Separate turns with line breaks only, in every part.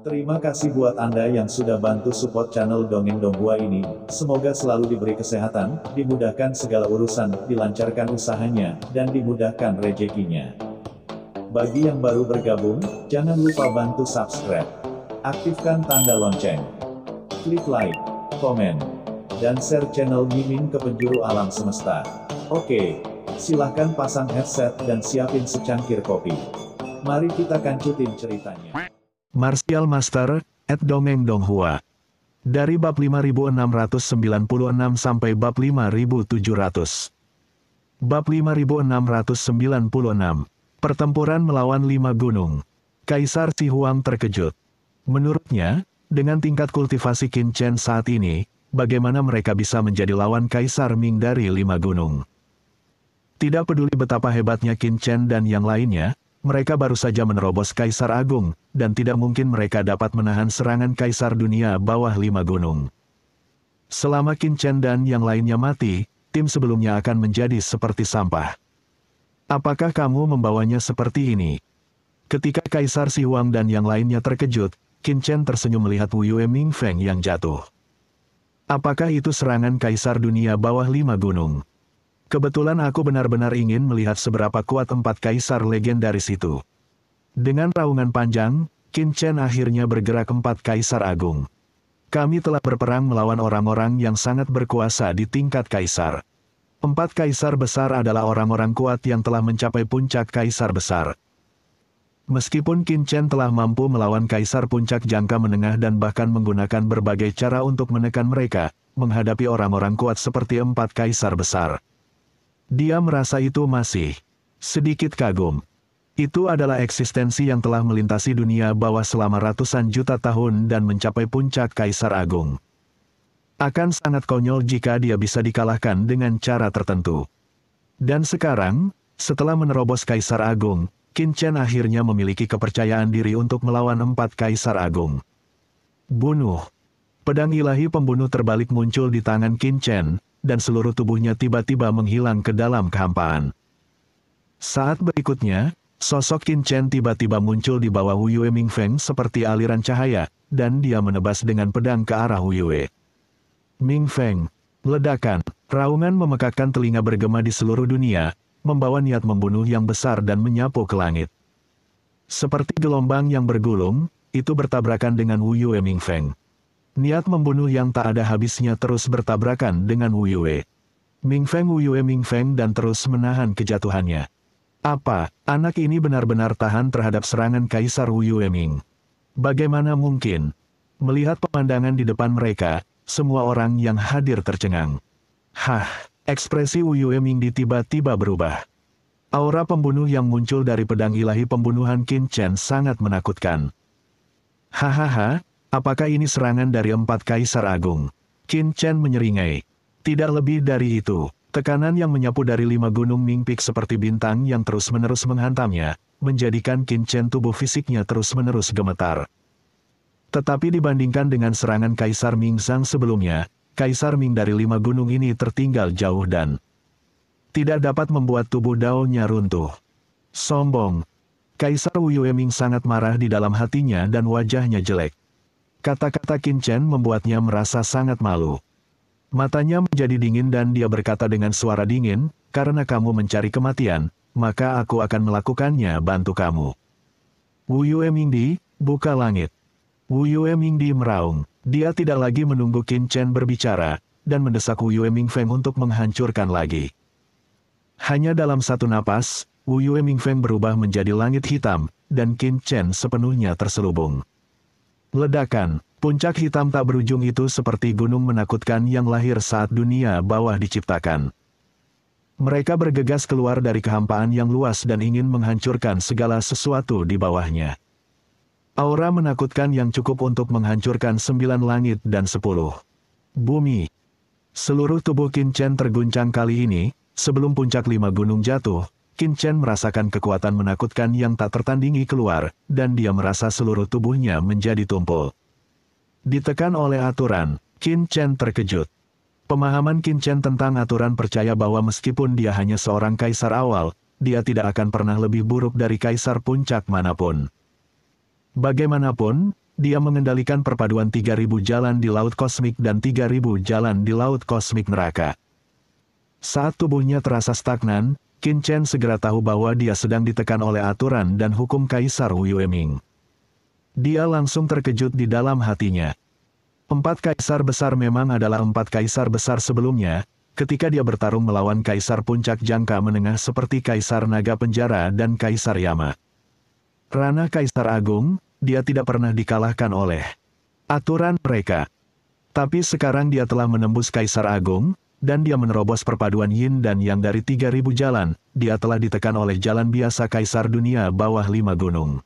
Terima kasih buat Anda yang sudah bantu support channel Dongeng Donghua ini. Semoga selalu diberi kesehatan, dimudahkan segala urusan, dilancarkan usahanya, dan dimudahkan rezekinya. Bagi yang baru bergabung, jangan lupa bantu subscribe. Aktifkan tanda lonceng. Klik like, komen, dan share channel Mimin ke penjuru alam semesta. Oke, silahkan pasang headset dan siapin secangkir kopi. Mari kita kancutin ceritanya.
Martial Master, @Dongeng Donghua. Dari bab 5696 sampai bab 5700. Bab 5696. Pertempuran melawan 5 gunung. Kaisar Si Huang terkejut. Menurutnya, dengan tingkat kultivasi Qin Chen saat ini, bagaimana mereka bisa menjadi lawan Kaisar Ming dari 5 gunung? Tidak peduli betapa hebatnya Qin Chen dan yang lainnya, mereka baru saja menerobos Kaisar Agung, dan tidak mungkin mereka dapat menahan serangan Kaisar Dunia bawah 5 gunung. Selama Qin Chen dan yang lainnya mati, tim sebelumnya akan menjadi seperti sampah. Apakah kamu membawanya seperti ini? Ketika Kaisar Si Huang dan yang lainnya terkejut, Qin Chen tersenyum melihat Wu Yue Ming Feng yang jatuh. Apakah itu serangan Kaisar Dunia bawah 5 gunung? Kebetulan aku benar-benar ingin melihat seberapa kuat 4 kaisar legendaris itu. Dengan raungan panjang, Qin Chen akhirnya bergerak 4 kaisar agung. Kami telah berperang melawan orang-orang yang sangat berkuasa di tingkat kaisar. 4 kaisar besar adalah orang-orang kuat yang telah mencapai puncak kaisar besar. Meskipun Qin Chen telah mampu melawan kaisar puncak jangka menengah dan bahkan menggunakan berbagai cara untuk menekan mereka, menghadapi orang-orang kuat seperti 4 kaisar besar. Dia merasa itu masih sedikit kagum. Itu adalah eksistensi yang telah melintasi dunia bawah selama ratusan juta tahun dan mencapai puncak Kaisar Agung. Akan sangat konyol jika dia bisa dikalahkan dengan cara tertentu. Dan sekarang, setelah menerobos Kaisar Agung, Qin Chen akhirnya memiliki kepercayaan diri untuk melawan 4 Kaisar Agung. Bunuh. Pedang ilahi pembunuh terbalik muncul di tangan Qin Chen, dan seluruh tubuhnya tiba-tiba menghilang ke dalam kehampaan. Saat berikutnya, sosok Qin Chen tiba-tiba muncul di bawah Wu Yue Ming Feng seperti aliran cahaya, dan dia menebas dengan pedang ke arah Wu Yue Ming Feng. Ledakan, raungan memekakkan telinga bergema di seluruh dunia, membawa niat membunuh yang besar dan menyapu ke langit. Seperti gelombang yang bergulung, itu bertabrakan dengan Wu Yue Ming Feng. Niat membunuh yang tak ada habisnya terus bertabrakan dengan Wu Yue Ming Feng dan terus menahan kejatuhannya. Apa, anak ini benar-benar tahan terhadap serangan Kaisar Wu Yue Ming? Bagaimana mungkin? Melihat pemandangan di depan mereka, semua orang yang hadir tercengang. Ekspresi Wu Yue Ming tiba-tiba berubah. Aura pembunuh yang muncul dari pedang ilahi pembunuhan Qin Chen sangat menakutkan. Apakah ini serangan dari 4 Kaisar Agung? Qin Chen menyeringai. Tidak lebih dari itu, tekanan yang menyapu dari 5 gunung Ming Peak seperti bintang yang terus-menerus menghantamnya, menjadikan Qin Chen tubuh fisiknya terus-menerus gemetar. Tetapi dibandingkan dengan serangan Kaisar Ming Zhang sebelumnya, Kaisar Ming dari 5 gunung ini tertinggal jauh dan tidak dapat membuat tubuh Dao-nya runtuh. Sombong. Kaisar Wu Yue Ming sangat marah di dalam hatinya dan wajahnya jelek. Kata-kata Qin Chen membuatnya merasa sangat malu. Matanya menjadi dingin dan dia berkata dengan suara dingin, "Karena kamu mencari kematian, maka aku akan melakukannya bantu kamu." Wu Yue Mingdi, buka langit. Wu Yue Mingdi meraung. Dia tidak lagi menunggu Qin Chen berbicara, dan mendesak Wu Yue Ming Feng untuk menghancurkan lagi. Hanya dalam satu napas, Wu Yue Ming Feng berubah menjadi langit hitam, dan Qin Chen sepenuhnya terselubung. Ledakan, puncak hitam tak berujung itu seperti gunung menakutkan yang lahir saat dunia bawah diciptakan. Mereka bergegas keluar dari kehampaan yang luas dan ingin menghancurkan segala sesuatu di bawahnya. Aura menakutkan yang cukup untuk menghancurkan 9 langit dan 10 bumi. Seluruh tubuh Qin Chen terguncang kali ini, sebelum puncak 5 gunung jatuh, Qin Chen merasakan kekuatan menakutkan yang tak tertandingi keluar, dan dia merasa seluruh tubuhnya menjadi tumpul. Ditekan oleh aturan, Qin Chen terkejut. Pemahaman Qin Chen tentang aturan percaya bahwa meskipun dia hanya seorang kaisar awal, dia tidak akan pernah lebih buruk dari kaisar puncak manapun. Bagaimanapun, dia mengendalikan perpaduan 3.000 jalan di laut kosmik dan 3.000 jalan di laut kosmik neraka. Saat tubuhnya terasa stagnan, Qin Chen segera tahu bahwa dia sedang ditekan oleh aturan dan hukum Kaisar Wu Yueming. Dia langsung terkejut di dalam hatinya. 4 kaisar besar memang adalah 4 kaisar besar sebelumnya, ketika dia bertarung melawan kaisar puncak jangka menengah seperti Kaisar Naga Penjara dan Kaisar Yama. Ranah Kaisar Agung, dia tidak pernah dikalahkan oleh aturan mereka. Tapi sekarang dia telah menembus Kaisar Agung, dan dia menerobos perpaduan yin dan yang dari 3.000 jalan, dia telah ditekan oleh jalan biasa Kaisar Dunia bawah 5 gunung.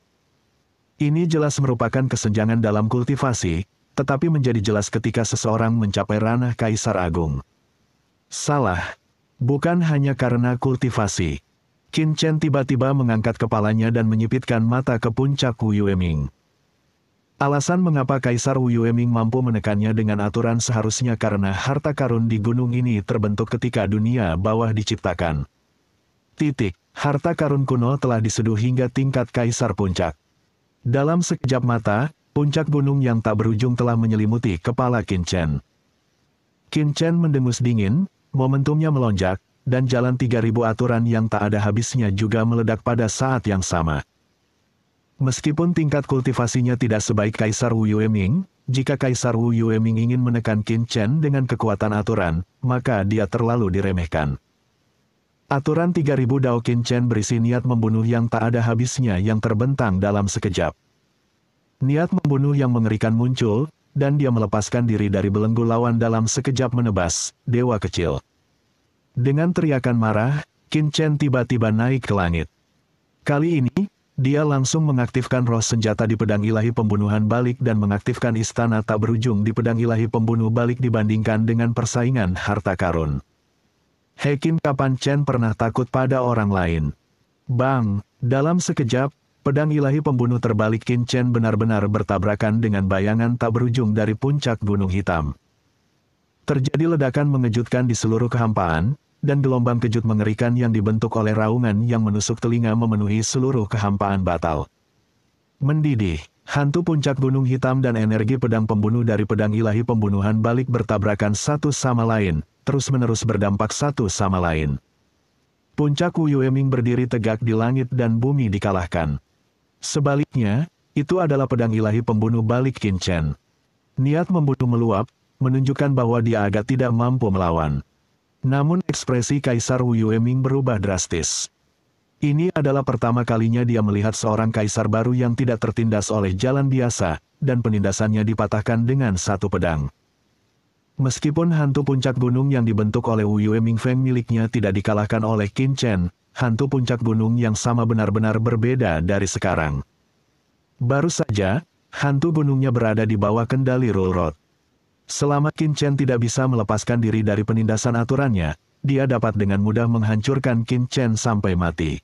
Ini jelas merupakan kesenjangan dalam kultivasi, tetapi menjadi jelas ketika seseorang mencapai ranah Kaisar Agung. Salah. Bukan hanya karena kultivasi. Qin Chen tiba-tiba mengangkat kepalanya dan menyipitkan mata ke puncak Wu Yueming. Alasan mengapa Kaisar Wu Yueming mampu menekannya dengan aturan seharusnya karena harta karun di gunung ini terbentuk ketika dunia bawah diciptakan. Harta karun kuno telah diseduh hingga tingkat Kaisar Puncak. Dalam sekejap mata, puncak gunung yang tak berujung telah menyelimuti kepala Qin Chen. Qin Chen mendengus dingin, momentumnya melonjak, dan jalan 3.000 aturan yang tak ada habisnya juga meledak pada saat yang sama. Meskipun tingkat kultivasinya tidak sebaik Kaisar Wu Yueming, jika Kaisar Wu Yueming ingin menekan Qin Chen dengan kekuatan aturan, maka dia terlalu diremehkan. Aturan 3.000 Dao Qin Chen berisi niat membunuh yang tak ada habisnya yang terbentang dalam sekejap. Niat membunuh yang mengerikan muncul, dan dia melepaskan diri dari belenggu lawan dalam sekejap menebas, dewa kecil. Dengan teriakan marah, Qin Chen tiba-tiba naik ke langit. Kali ini, dia langsung mengaktifkan roh senjata di pedang ilahi pembunuhan balik dan mengaktifkan istana tak berujung di pedang ilahi pembunuh balik dibandingkan dengan persaingan harta karun. Hei Qin, kapan Chen pernah takut pada orang lain? Bang! Dalam sekejap, pedang ilahi pembunuh terbalik Qin Chen benar-benar bertabrakan dengan bayangan tak berujung dari puncak Gunung Hitam. Terjadi ledakan mengejutkan di seluruh kehampaan, dan gelombang kejut mengerikan yang dibentuk oleh raungan yang menusuk telinga memenuhi seluruh kehampaan batal. Mendidih, hantu puncak Gunung Hitam dan energi pedang pembunuh dari pedang ilahi pembunuhan balik bertabrakan satu sama lain, terus-menerus berdampak satu sama lain. Puncak Wu Yueming berdiri tegak di langit dan bumi dikalahkan. Sebaliknya, itu adalah pedang ilahi pembunuh balik Qin Chen. Niat membunuh meluap, menunjukkan bahwa dia agak tidak mampu melawan. Namun ekspresi Kaisar Wu Yueming berubah drastis. Ini adalah pertama kalinya dia melihat seorang kaisar baru yang tidak tertindas oleh jalan biasa, dan penindasannya dipatahkan dengan satu pedang. Meskipun hantu puncak gunung yang dibentuk oleh Wu Yueming Feng miliknya tidak dikalahkan oleh Qin Chen, hantu puncak gunung yang sama benar-benar berbeda dari sekarang. Baru saja, hantu gunungnya berada di bawah kendali Rulrod. Selama Qin Chen tidak bisa melepaskan diri dari penindasan aturannya, dia dapat dengan mudah menghancurkan Qin Chen sampai mati.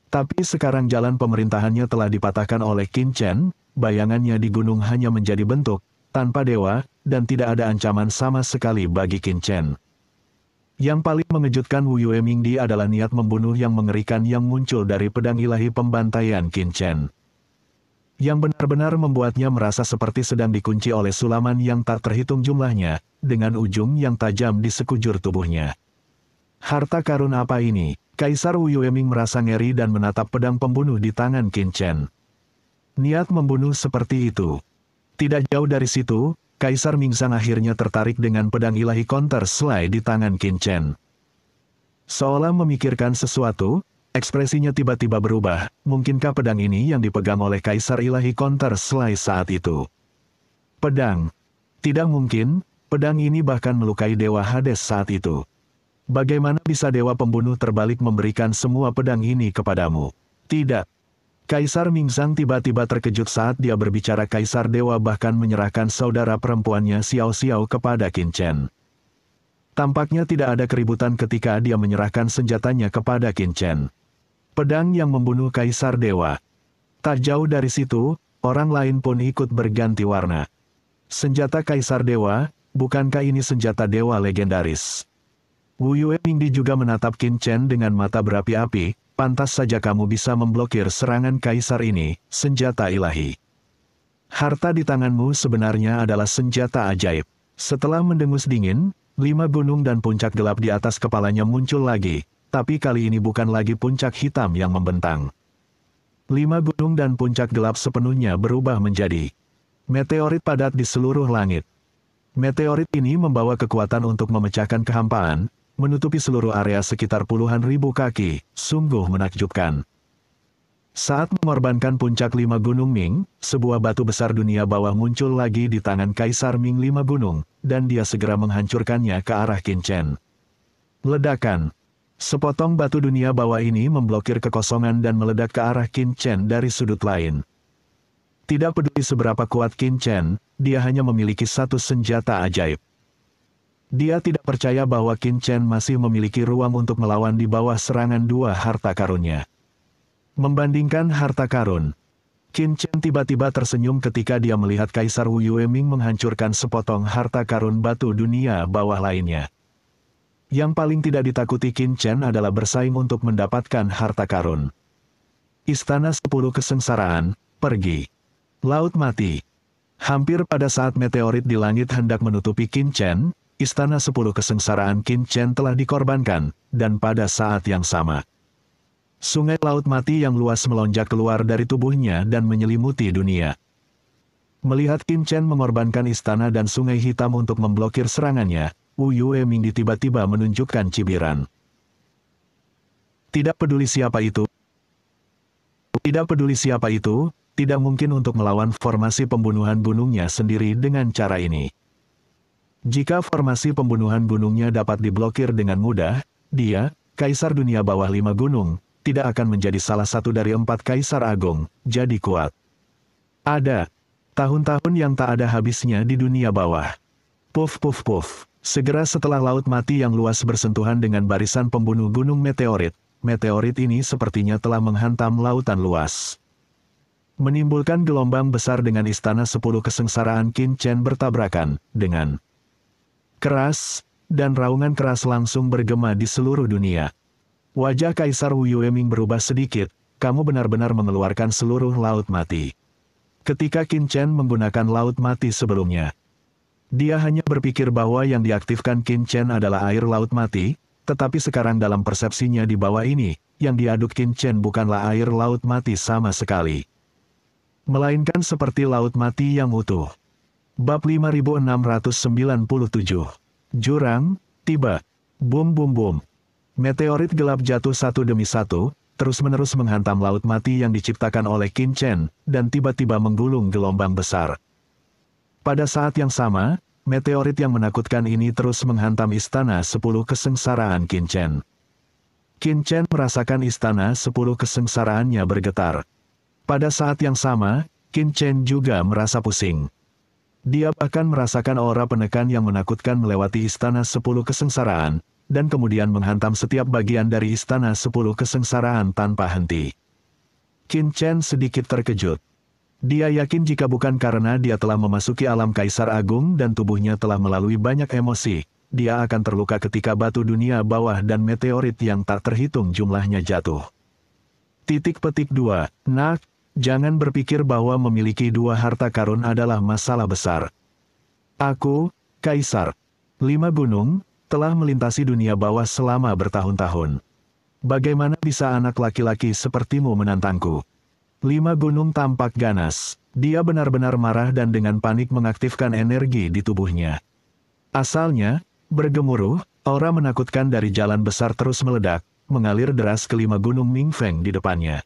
Tapi sekarang jalan pemerintahannya telah dipatahkan oleh Qin Chen, bayangannya di gunung hanya menjadi bentuk, tanpa dewa, dan tidak ada ancaman sama sekali bagi Qin Chen. Yang paling mengejutkan Wu Yueming Di adalah niat membunuh yang mengerikan yang muncul dari pedang ilahi pembantaian Qin Chen. Yang benar-benar membuatnya merasa seperti sedang dikunci oleh sulaman yang tak terhitung jumlahnya, dengan ujung yang tajam di sekujur tubuhnya. Harta karun apa ini? Kaisar Wu Yueming merasa ngeri dan menatap pedang pembunuh di tangan Qin Chen. Niat membunuh seperti itu. Tidak jauh dari situ, Kaisar Mingzang akhirnya tertarik dengan pedang ilahi counter slide di tangan Qin Chen. Seolah memikirkan sesuatu, ekspresinya tiba-tiba berubah. Mungkinkah pedang ini yang dipegang oleh Kaisar ilahi counter slide saat itu? Pedang. Tidak mungkin, pedang ini bahkan melukai Dewa Hades saat itu. Bagaimana bisa Dewa Pembunuh terbalik memberikan semua pedang ini kepadamu? Tidak. Kaisar Mingzang tiba-tiba terkejut saat dia berbicara. Kaisar Dewa bahkan menyerahkan saudara perempuannya Xiao Xiao kepada Qin Chen. Tampaknya tidak ada keributan ketika dia menyerahkan senjatanya kepada Qin Chen. Pedang yang membunuh Kaisar Dewa. Tak jauh dari situ, orang lain pun ikut berganti warna. Senjata Kaisar Dewa, bukankah ini senjata dewa legendaris? Wu Yueming Di juga menatap Qin Chen dengan mata berapi-api. Pantas saja kamu bisa memblokir serangan Kaisar ini, senjata ilahi. Harta di tanganmu sebenarnya adalah senjata ajaib. Setelah mendengus dingin, 5 gunung dan puncak gelap di atas kepalanya muncul lagi, tapi kali ini bukan lagi puncak hitam yang membentang. 5 gunung dan puncak gelap sepenuhnya berubah menjadi meteorit padat di seluruh langit. Meteorit ini membawa kekuatan untuk memecahkan kehampaan, menutupi seluruh area sekitar puluhan ribu kaki, sungguh menakjubkan. Saat mengorbankan puncak 5 gunung Ming, sebuah batu besar dunia bawah muncul lagi di tangan Kaisar Ming 5 gunung, dan dia segera menghancurkannya ke arah Qin Chen. Ledakan. Sepotong batu dunia bawah ini memblokir kekosongan dan meledak ke arah Qin Chen dari sudut lain. Tidak peduli seberapa kuat Qin Chen, dia hanya memiliki satu senjata ajaib. Dia tidak percaya bahwa Qin Chen masih memiliki ruang untuk melawan di bawah serangan 2 harta karunnya. Membandingkan harta karun, Qin Chen tiba-tiba tersenyum ketika dia melihat Kaisar Wu Yueming menghancurkan sepotong harta karun batu dunia bawah lainnya. Yang paling tidak ditakuti Qin Chen adalah bersaing untuk mendapatkan harta karun. Istana 10 Kesengsaraan, pergi. Laut mati. Hampir pada saat meteorit di langit hendak menutupi Qin Chen, Istana 10 Kesengsaraan Qin Chen telah dikorbankan, dan pada saat yang sama, sungai laut mati yang luas melonjak keluar dari tubuhnya dan menyelimuti dunia. Melihat Qin Chen mengorbankan istana dan sungai hitam untuk memblokir serangannya, Wu Yueming tiba-tiba menunjukkan cibiran. Tidak peduli siapa itu. Tidak peduli siapa itu, tidak mungkin untuk melawan formasi pembunuhan gunungnya sendiri dengan cara ini. Jika formasi pembunuhan gunungnya dapat diblokir dengan mudah, dia, Kaisar Dunia Bawah 5 Gunung, tidak akan menjadi salah satu dari 4 Kaisar Agung, jadi kuat. Ada tahun-tahun yang tak ada habisnya di dunia bawah. Puff puff puff. Segera setelah laut mati yang luas bersentuhan dengan barisan pembunuh gunung meteorit, meteorit ini sepertinya telah menghantam lautan luas. Menimbulkan gelombang besar dengan istana 10 kesengsaraan Qin Chen bertabrakan, dengan keras, dan raungan keras langsung bergema di seluruh dunia. Wajah Kaisar Wu Yueming berubah sedikit, kamu benar-benar mengeluarkan seluruh laut mati. Ketika Qin Chen menggunakan laut mati sebelumnya, dia hanya berpikir bahwa yang diaktifkan Qin Chen adalah air laut mati, tetapi sekarang dalam persepsinya di bawah ini, yang diaduk Qin Chen bukanlah air laut mati sama sekali, melainkan seperti laut mati yang utuh. Bab 5697. Jurang, tiba. Bum bum bum. Meteorit gelap jatuh satu demi satu, terus-menerus menghantam laut mati yang diciptakan oleh Qin Chen, dan tiba-tiba menggulung gelombang besar. Pada saat yang sama, meteorit yang menakutkan ini terus menghantam istana 10 kesengsaraan Qin Chen. Qin Chen merasakan istana 10 kesengsaraannya bergetar. Pada saat yang sama, Qin Chen juga merasa pusing. Dia bahkan merasakan aura penekan yang menakutkan melewati istana 10 kesengsaraan, dan kemudian menghantam setiap bagian dari istana 10 kesengsaraan tanpa henti. Qin Chen sedikit terkejut. Dia yakin jika bukan karena dia telah memasuki alam Kaisar Agung dan tubuhnya telah melalui banyak emosi, dia akan terluka ketika batu dunia bawah dan meteorit yang tak terhitung jumlahnya jatuh. Titik petik 2. Nak, jangan berpikir bahwa memiliki 2 harta karun adalah masalah besar. Aku, Kaisar 5 Gunung, telah melintasi dunia bawah selama bertahun-tahun. Bagaimana bisa anak laki-laki sepertimu menantangku? 5 Gunung tampak ganas. Dia benar-benar marah dan dengan panik mengaktifkan energi di tubuhnya. Asalnya, bergemuruh, aura menakutkan dari jalan besar terus meledak, mengalir deras ke 5 Gunung Mingfeng di depannya.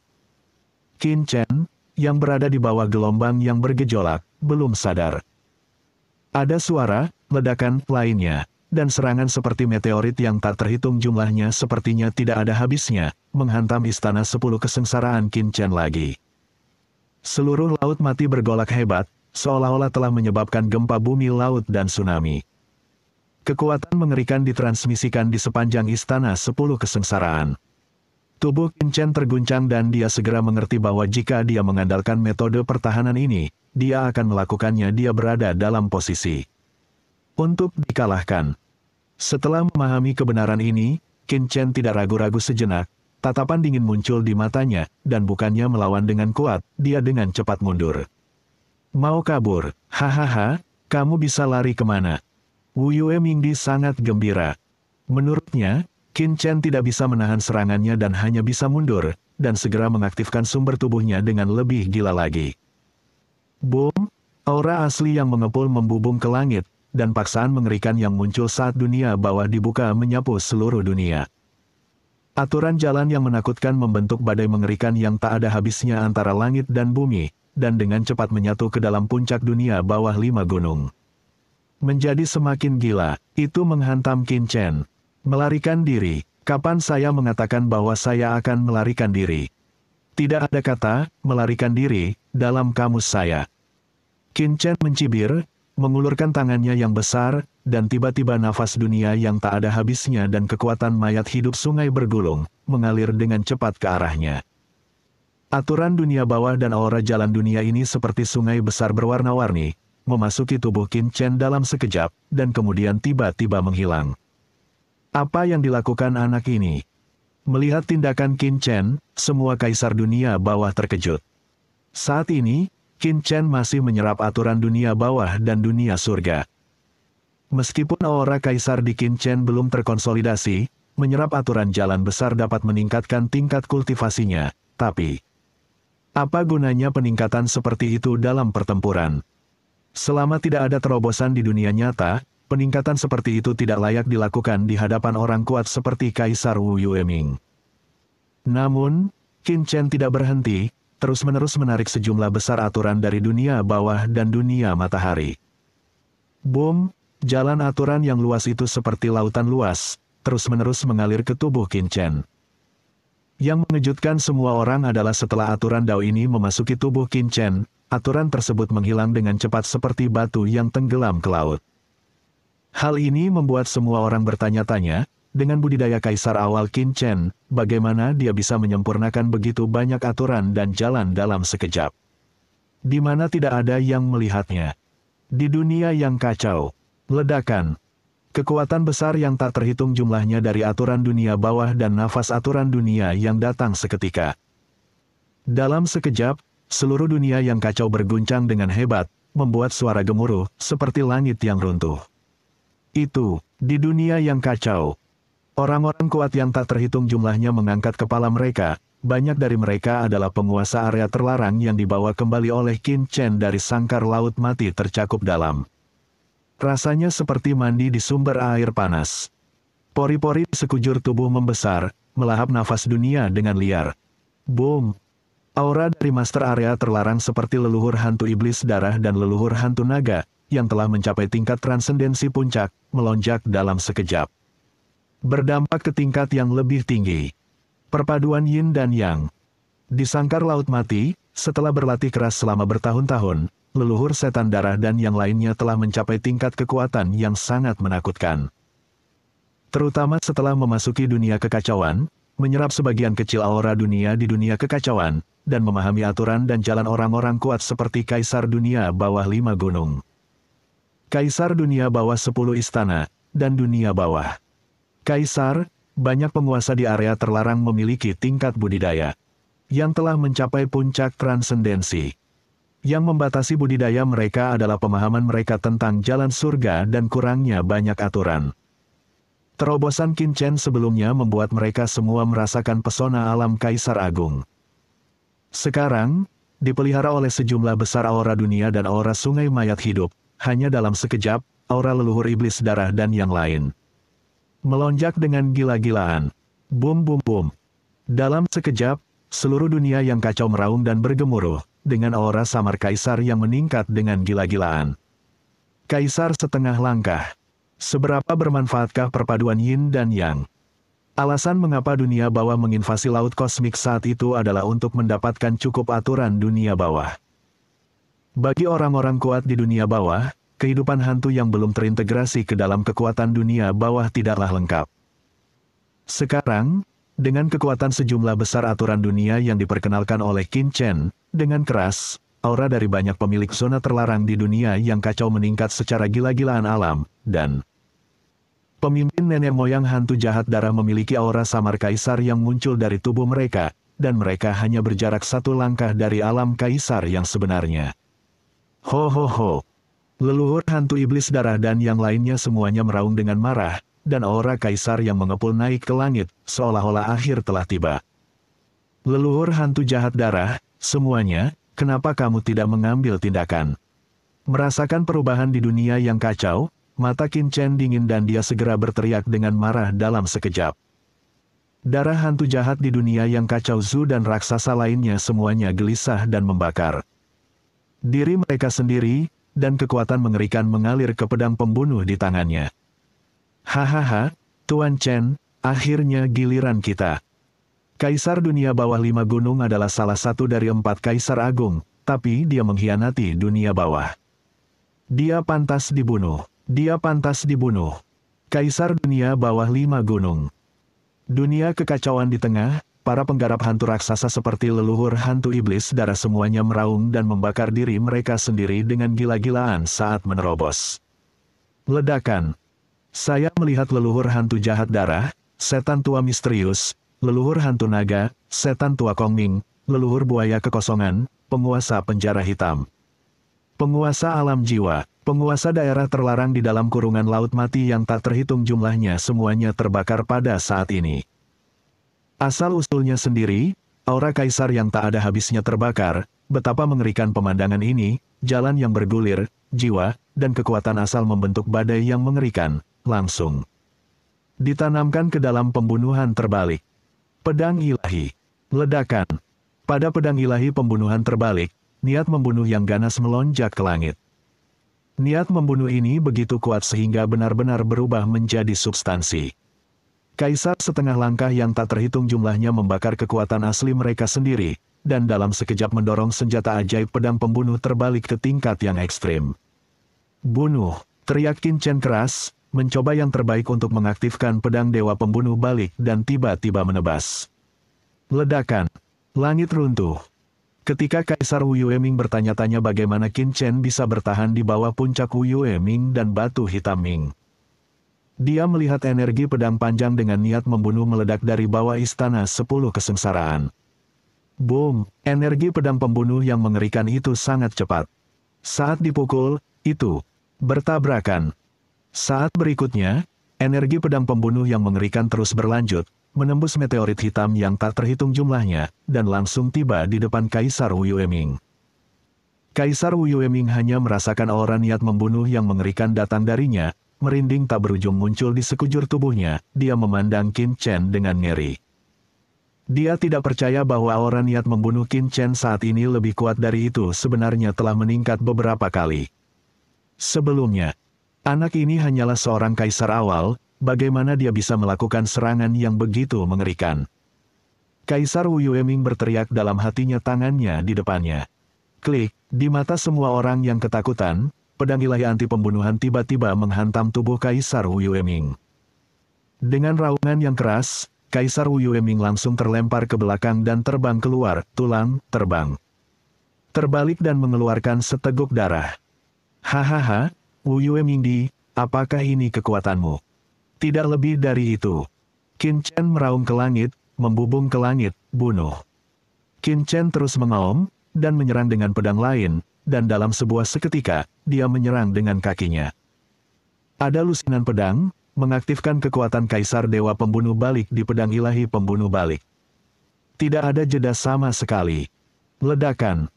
Qin Chen, yang berada di bawah gelombang yang bergejolak, belum sadar. Ada suara, ledakan lainnya, dan serangan seperti meteorit yang tak terhitung jumlahnya sepertinya tidak ada habisnya, menghantam istana 10 kesengsaraan Qin Chen lagi. Seluruh laut mati bergolak hebat, seolah-olah telah menyebabkan gempa bumi laut dan tsunami. Kekuatan mengerikan ditransmisikan di sepanjang istana 10 kesengsaraan. Tubuh Qin Chen terguncang dan dia segera mengerti bahwa jika dia mengandalkan metode pertahanan ini, dia akan melakukannya dia berada dalam posisi untuk dikalahkan. Setelah memahami kebenaran ini, Qin Chen tidak ragu-ragu sejenak, tatapan dingin muncul di matanya, dan bukannya melawan dengan kuat, dia dengan cepat mundur. Mau kabur? Hahaha, kamu bisa lari kemana? Wu Yue Mingdi sangat gembira. Menurutnya, Qin Chen tidak bisa menahan serangannya dan hanya bisa mundur, dan segera mengaktifkan sumber tubuhnya dengan lebih gila lagi. Boom! Aura asli yang mengepul membubung ke langit, dan paksaan mengerikan yang muncul saat dunia bawah dibuka menyapu seluruh dunia. Aturan jalan yang menakutkan membentuk badai mengerikan yang tak ada habisnya antara langit dan bumi, dan dengan cepat menyatu ke dalam puncak dunia bawah 5 gunung. Menjadi semakin gila, itu menghantam Qin Chen. Melarikan diri, kapan saya mengatakan bahwa saya akan melarikan diri? Tidak ada kata, melarikan diri, dalam kamus saya. Qin Chen mencibir, mengulurkan tangannya yang besar, dan tiba-tiba nafas dunia yang tak ada habisnya dan kekuatan mayat hidup sungai bergulung, mengalir dengan cepat ke arahnya. Aturan dunia bawah dan aura jalan dunia ini seperti sungai besar berwarna-warni, memasuki tubuh Qin Chen dalam sekejap, dan kemudian tiba-tiba menghilang. Apa yang dilakukan anak ini? Melihat tindakan Qin Chen, semua kaisar dunia bawah terkejut. Saat ini, Qin Chen masih menyerap aturan dunia bawah dan dunia surga. Meskipun aura kaisar di Qin Chen belum terkonsolidasi, menyerap aturan jalan besar dapat meningkatkan tingkat kultivasinya, tapi apa gunanya peningkatan seperti itu dalam pertempuran? Selama tidak ada terobosan di dunia nyata, peningkatan seperti itu tidak layak dilakukan di hadapan orang kuat seperti Kaisar Wu Yueming. Namun, Qin Chen tidak berhenti, terus-menerus menarik sejumlah besar aturan dari dunia bawah dan dunia matahari. Boom, jalan aturan yang luas itu seperti lautan luas, terus-menerus mengalir ke tubuh Qin Chen. Yang mengejutkan semua orang adalah setelah aturan Dao ini memasuki tubuh Qin Chen, aturan tersebut menghilang dengan cepat seperti batu yang tenggelam ke laut. Hal ini membuat semua orang bertanya-tanya, dengan budidaya kaisar awal Qin Chen, bagaimana dia bisa menyempurnakan begitu banyak aturan dan jalan dalam sekejap. Di mana tidak ada yang melihatnya. Di dunia yang kacau, ledakan. Kekuatan besar yang tak terhitung jumlahnya dari aturan dunia bawah dan nafas aturan dunia yang datang seketika. Dalam sekejap, seluruh dunia yang kacau berguncang dengan hebat, membuat suara gemuruh, seperti langit yang runtuh. Itu, di dunia yang kacau. Orang-orang kuat yang tak terhitung jumlahnya mengangkat kepala mereka, banyak dari mereka adalah penguasa area terlarang yang dibawa kembali oleh Qin Chen dari sangkar laut mati tercakup dalam. Rasanya seperti mandi di sumber air panas. Pori-pori di sekujur tubuh membesar, melahap nafas dunia dengan liar. Boom! Aura dari master area terlarang seperti leluhur hantu iblis darah dan leluhur hantu naga, yang telah mencapai tingkat transendensi puncak, melonjak dalam sekejap. Berdampak ke tingkat yang lebih tinggi. Perpaduan yin dan yang. Di sangkar laut mati, setelah berlatih keras selama bertahun-tahun, leluhur setan darah dan yang lainnya telah mencapai tingkat kekuatan yang sangat menakutkan. Terutama setelah memasuki dunia kekacauan, menyerap sebagian kecil aura dunia di dunia kekacauan, dan memahami aturan dan jalan orang-orang kuat seperti Kaisar Dunia Bawah 5 Gunung. Kaisar Dunia Bawah 10 Istana, dan Dunia Bawah. Kaisar, banyak penguasa di area terlarang memiliki tingkat budidaya yang telah mencapai puncak transendensi. Yang membatasi budidaya mereka adalah pemahaman mereka tentang jalan surga dan kurangnya banyak aturan. Terobosan Qin Chen sebelumnya membuat mereka semua merasakan pesona alam Kaisar Agung. Sekarang, dipelihara oleh sejumlah besar aura dunia dan aura sungai mayat hidup, hanya dalam sekejap, aura leluhur iblis darah dan yang lain melonjak dengan gila-gilaan. Boom boom boom. Dalam sekejap, seluruh dunia yang kacau meraung dan bergemuruh, dengan aura samar kaisar yang meningkat dengan gila-gilaan. Kaisar setengah langkah. Seberapa bermanfaatkah perpaduan yin dan yang? Alasan mengapa dunia bawah menginvasi laut kosmik saat itu adalah untuk mendapatkan cukup aturan dunia bawah. Bagi orang-orang kuat di dunia bawah, kehidupan hantu yang belum terintegrasi ke dalam kekuatan dunia bawah tidaklah lengkap. Sekarang, dengan kekuatan sejumlah besar aturan dunia yang diperkenalkan oleh Qin Chen, dengan keras, aura dari banyak pemilik zona terlarang di dunia yang kacau meningkat secara gila-gilaan alam, dan pemimpin nenek moyang hantu jahat darah memiliki aura samar kaisar yang muncul dari tubuh mereka, dan mereka hanya berjarak satu langkah dari alam kaisar yang sebenarnya. Ho ho ho. Leluhur hantu iblis darah dan yang lainnya semuanya meraung dengan marah, dan aura kaisar yang mengepul naik ke langit, seolah-olah akhir telah tiba. Leluhur hantu jahat darah, semuanya, kenapa kamu tidak mengambil tindakan? Merasakan perubahan di dunia yang kacau, mata Qin Chen dingin dan dia segera berteriak dengan marah dalam sekejap. Darah hantu jahat di dunia yang kacau, Zhu dan raksasa lainnya semuanya gelisah dan membakar. Diri mereka sendiri, dan kekuatan mengerikan mengalir ke pedang pembunuh di tangannya. Hahaha, Tuan Chen, akhirnya giliran kita. Kaisar dunia bawah 5 gunung adalah salah satu dari 4 kaisar agung, tapi dia mengkhianati dunia bawah. Dia pantas dibunuh. Dia pantas dibunuh. Kaisar dunia bawah 5 gunung. Dunia kekacauan di tengah, para penggarap hantu raksasa seperti leluhur hantu iblis darah semuanya meraung dan membakar diri mereka sendiri dengan gila-gilaan saat menerobos. Ledakan. Saya melihat leluhur hantu jahat darah, setan tua misterius, leluhur hantu naga, setan tua Kongming, leluhur buaya kekosongan, penguasa penjara hitam. Penguasa alam jiwa, penguasa daerah terlarang di dalam kurungan laut mati yang tak terhitung jumlahnya semuanya terbakar pada saat ini. Asal-usulnya sendiri, aura kaisar yang tak ada habisnya terbakar, betapa mengerikan pemandangan ini, jalan yang bergulir, jiwa, dan kekuatan asal membentuk badai yang mengerikan, langsung ditanamkan ke dalam pembunuhan terbalik. Pedang ilahi. Ledakan. Pada pedang ilahi pembunuhan terbalik, niat membunuh yang ganas melonjak ke langit. Niat membunuh ini begitu kuat sehingga benar-benar berubah menjadi substansi. Kaisar setengah langkah yang tak terhitung jumlahnya membakar kekuatan asli mereka sendiri, dan dalam sekejap mendorong senjata ajaib pedang pembunuh terbalik ke tingkat yang ekstrim. Bunuh, teriak Qin Chen keras, mencoba yang terbaik untuk mengaktifkan pedang dewa pembunuh balik dan tiba-tiba menebas. Ledakan, langit runtuh. Ketika Kaisar Wu Yueming bertanya-tanya bagaimana Qin Chen bisa bertahan di bawah puncak Wu Yueming dan batu hitam Ming. Dia melihat energi pedang panjang dengan niat membunuh meledak dari bawah istana 10 kesengsaraan. Boom, energi pedang pembunuh yang mengerikan itu sangat cepat. Saat dipukul, itu bertabrakan. Saat berikutnya, energi pedang pembunuh yang mengerikan terus berlanjut, menembus meteorit hitam yang tak terhitung jumlahnya, dan langsung tiba di depan Kaisar Wu Yueming. Kaisar Wu Yueming hanya merasakan aura niat membunuh yang mengerikan datang darinya, merinding tak berujung muncul di sekujur tubuhnya, dia memandang Qin Chen dengan ngeri. Dia tidak percaya bahwa aura niat membunuh Qin Chen saat ini lebih kuat dari itu sebenarnya telah meningkat beberapa kali. Sebelumnya, anak ini hanyalah seorang kaisar awal, bagaimana dia bisa melakukan serangan yang begitu mengerikan? Kaisar Wu Yueming berteriak dalam hatinya, tangannya di depannya. Klik, di mata semua orang yang ketakutan, pedang ilahi anti pembunuhan tiba-tiba menghantam tubuh Kaisar Wu Yueming. Dengan raungan yang keras, Kaisar Wu Yueming langsung terlempar ke belakang dan terbang keluar, tulang, terbang. Terbalik dan mengeluarkan seteguk darah. Hahaha, Wu Yueming apakah ini kekuatanmu? Tidak lebih dari itu. Qin Chen meraung ke langit, membubung ke langit, bunuh. Qin Chen terus mengaum, dan menyerang dengan pedang lain, dan dalam sebuah seketika, dia menyerang dengan kakinya. Ada lusinan pedang, mengaktifkan kekuatan Kaisar Dewa Pembunuh Balik di pedang ilahi pembunuh balik. Tidak ada jeda sama sekali. Ledakan,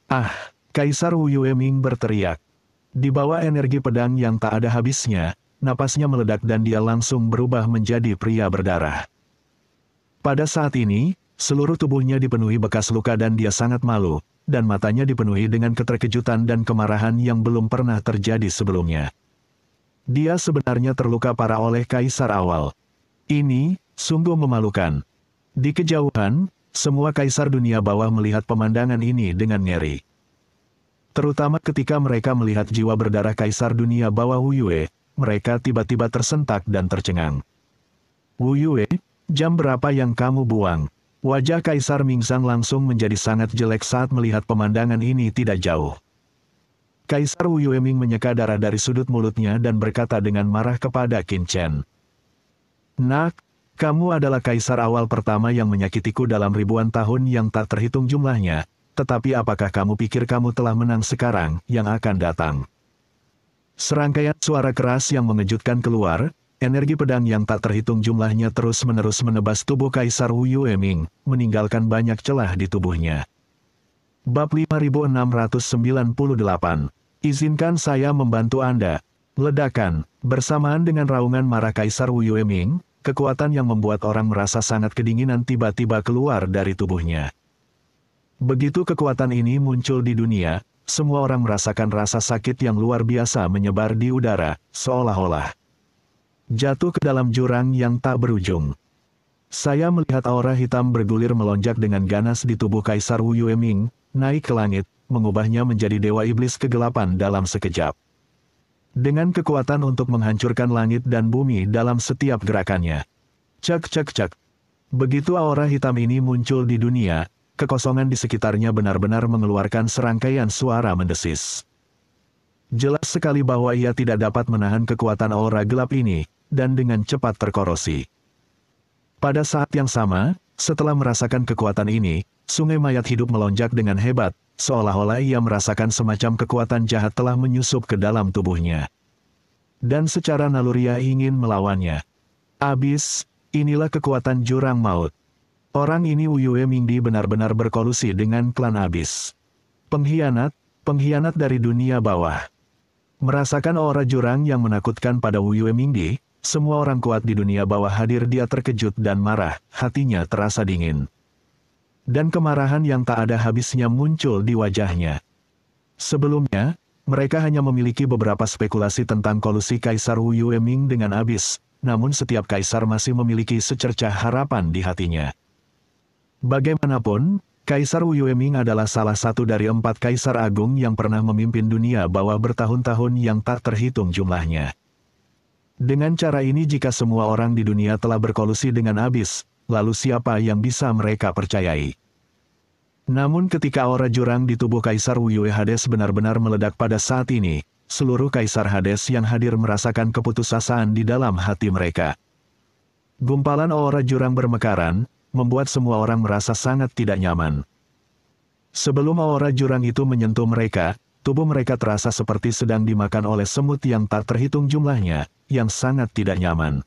Kaisar Wu Yueming berteriak. Di bawah energi pedang yang tak ada habisnya, napasnya meledak dan dia langsung berubah menjadi pria berdarah. Pada saat ini, seluruh tubuhnya dipenuhi bekas luka dan dia sangat malu, dan matanya dipenuhi dengan keterkejutan dan kemarahan yang belum pernah terjadi sebelumnya. Dia sebenarnya terluka parah oleh kaisar awal. Ini, sungguh memalukan. Di kejauhan, semua kaisar dunia bawah melihat pemandangan ini dengan ngeri. Terutama ketika mereka melihat jiwa berdarah kaisar dunia bawah Wu Yue, mereka tiba-tiba tersentak dan tercengang. Wu Yue, jam berapa yang kamu buang? Wajah Kaisar Mingzang langsung menjadi sangat jelek saat melihat pemandangan ini tidak jauh. Kaisar Wu Yueming menyeka darah dari sudut mulutnya dan berkata dengan marah kepada Qin Chen. Nak, kamu adalah kaisar awal pertama yang menyakitiku dalam ribuan tahun yang tak terhitung jumlahnya, tetapi apakah kamu pikir kamu telah menang sekarang, yang akan datang? Serangkaian suara keras yang mengejutkan keluar, energi pedang yang tak terhitung jumlahnya terus-menerus menebas tubuh Kaisar Wu Yueming, meninggalkan banyak celah di tubuhnya. Bab 5698. Izinkan saya membantu Anda. Ledakan, bersamaan dengan raungan marah Kaisar Wu Yueming, kekuatan yang membuat orang merasa sangat kedinginan tiba-tiba keluar dari tubuhnya. Begitu kekuatan ini muncul di dunia, semua orang merasakan rasa sakit yang luar biasa menyebar di udara, seolah-olah jatuh ke dalam jurang yang tak berujung. Saya melihat aura hitam bergulir melonjak dengan ganas di tubuh Kaisar Wu Yueming, naik ke langit, mengubahnya menjadi dewa iblis kegelapan dalam sekejap. Dengan kekuatan untuk menghancurkan langit dan bumi dalam setiap gerakannya. Cek cek cek. Begitu aura hitam ini muncul di dunia, kekosongan di sekitarnya benar-benar mengeluarkan serangkaian suara mendesis. Jelas sekali bahwa ia tidak dapat menahan kekuatan aura gelap ini, dan dengan cepat terkorosi. Pada saat yang sama, setelah merasakan kekuatan ini, sungai mayat hidup melonjak dengan hebat, seolah-olah ia merasakan semacam kekuatan jahat telah menyusup ke dalam tubuhnya. Dan secara naluriah ingin melawannya. Abis, inilah kekuatan jurang maut. Orang ini Wu Yueming benar-benar berkolusi dengan klan Abis. Pengkhianat dari dunia bawah. Merasakan aura jurang yang menakutkan pada Wu Yueming, semua orang kuat di dunia bawah hadir. Dia terkejut dan marah, hatinya terasa dingin. Dan kemarahan yang tak ada habisnya muncul di wajahnya. Sebelumnya, mereka hanya memiliki beberapa spekulasi tentang kolusi Kaisar Wu Yueming dengan Abis, namun setiap kaisar masih memiliki secercah harapan di hatinya. Bagaimanapun, Kaisar Wu Yueming adalah salah satu dari 4 kaisar agung yang pernah memimpin dunia bawah bertahun-tahun yang tak terhitung jumlahnya. Dengan cara ini jika semua orang di dunia telah berkolusi dengan Abis, lalu siapa yang bisa mereka percayai? Namun ketika aura jurang di tubuh Kaisar Wu Yue Hades benar-benar meledak pada saat ini, seluruh Kaisar Hades yang hadir merasakan keputusasaan di dalam hati mereka. Gumpalan aura jurang bermekaran, membuat semua orang merasa sangat tidak nyaman. Sebelum aura jurang itu menyentuh mereka, tubuh mereka terasa seperti sedang dimakan oleh semut yang tak terhitung jumlahnya, yang sangat tidak nyaman.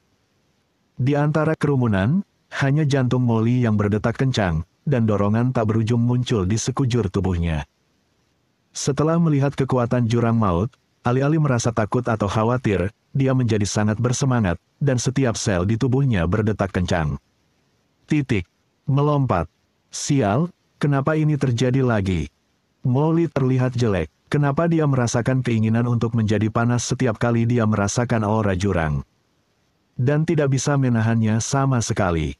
Di antara kerumunan, hanya jantung Molly yang berdetak kencang, dan dorongan tak berujung muncul di sekujur tubuhnya. Setelah melihat kekuatan jurang maut, alih-alih merasa takut atau khawatir, dia menjadi sangat bersemangat, dan setiap sel di tubuhnya berdetak kencang. Melompat. Sial, kenapa ini terjadi lagi? Molly terlihat jelek, kenapa dia merasakan keinginan untuk menjadi panas setiap kali dia merasakan aura jurang? Dan tidak bisa menahannya sama sekali.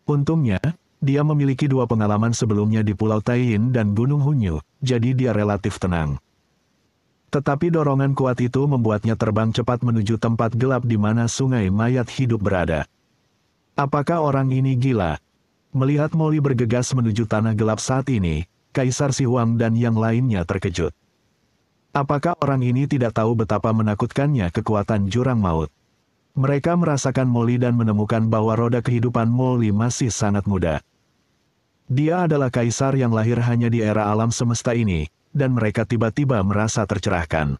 Untungnya, dia memiliki 2 pengalaman sebelumnya di Pulau Taiyin dan Gunung Hunyu, jadi dia relatif tenang. Tetapi dorongan kuat itu membuatnya terbang cepat menuju tempat gelap di mana sungai mayat hidup berada. Apakah orang ini gila? Melihat Molly bergegas menuju tanah gelap saat ini, Kaisar Si Huang dan yang lainnya terkejut. Apakah orang ini tidak tahu betapa menakutkannya kekuatan jurang maut? Mereka merasakan Molly dan menemukan bahwa roda kehidupan Molly masih sangat muda. Dia adalah kaisar yang lahir hanya di era alam semesta ini, dan mereka tiba-tiba merasa tercerahkan.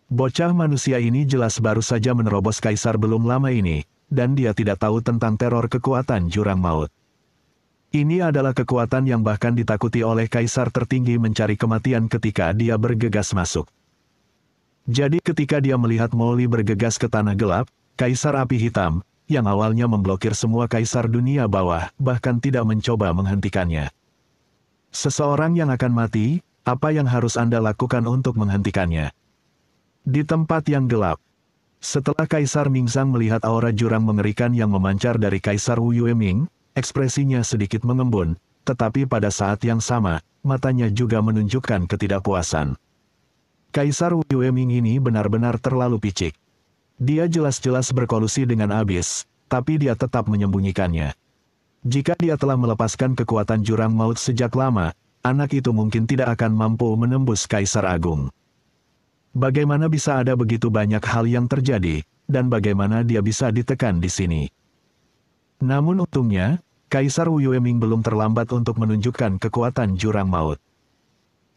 Bocah manusia ini jelas baru saja menerobos kaisar belum lama ini, dan dia tidak tahu tentang teror kekuatan jurang maut. Ini adalah kekuatan yang bahkan ditakuti oleh kaisar tertinggi mencari kematian ketika dia bergegas masuk. Jadi ketika dia melihat Molly bergegas ke tanah gelap, Kaisar Api Hitam, yang awalnya memblokir semua kaisar dunia bawah, bahkan tidak mencoba menghentikannya. Seseorang yang akan mati, apa yang harus Anda lakukan untuk menghentikannya? Di tempat yang gelap. Setelah Kaisar Mingzang melihat aura jurang mengerikan yang memancar dari Kaisar Wu Yueming, ekspresinya sedikit mengembun, tetapi pada saat yang sama, matanya juga menunjukkan ketidakpuasan. Kaisar Wu Yueming ini benar-benar terlalu picik. Dia jelas-jelas berkolusi dengan Abis, tapi dia tetap menyembunyikannya. Jika dia telah melepaskan kekuatan jurang maut sejak lama, anak itu mungkin tidak akan mampu menembus Kaisar Agung. Bagaimana bisa ada begitu banyak hal yang terjadi, dan bagaimana dia bisa ditekan di sini? Namun untungnya, Kaisar Wu Yueming belum terlambat untuk menunjukkan kekuatan jurang maut.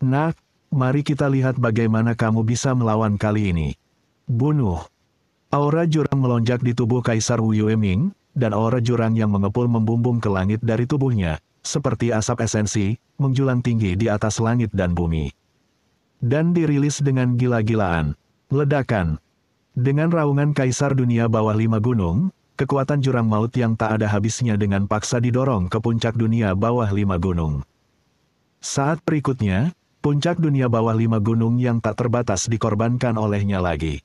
Nak, mari kita lihat bagaimana kamu bisa melawan kali ini. Bunuh. Aura jurang melonjak di tubuh Kaisar Wu Yueming, dan aura jurang yang mengepul membumbung ke langit dari tubuhnya, seperti asap esensi, menjulang tinggi di atas langit dan bumi. Dan dirilis dengan gila-gilaan. Ledakan. Dengan raungan Kaisar Dunia Bawah 5 Gunung, kekuatan jurang maut yang tak ada habisnya dengan paksa didorong ke puncak dunia bawah 5 gunung. Saat berikutnya, puncak dunia bawah 5 gunung yang tak terbatas dikorbankan olehnya lagi.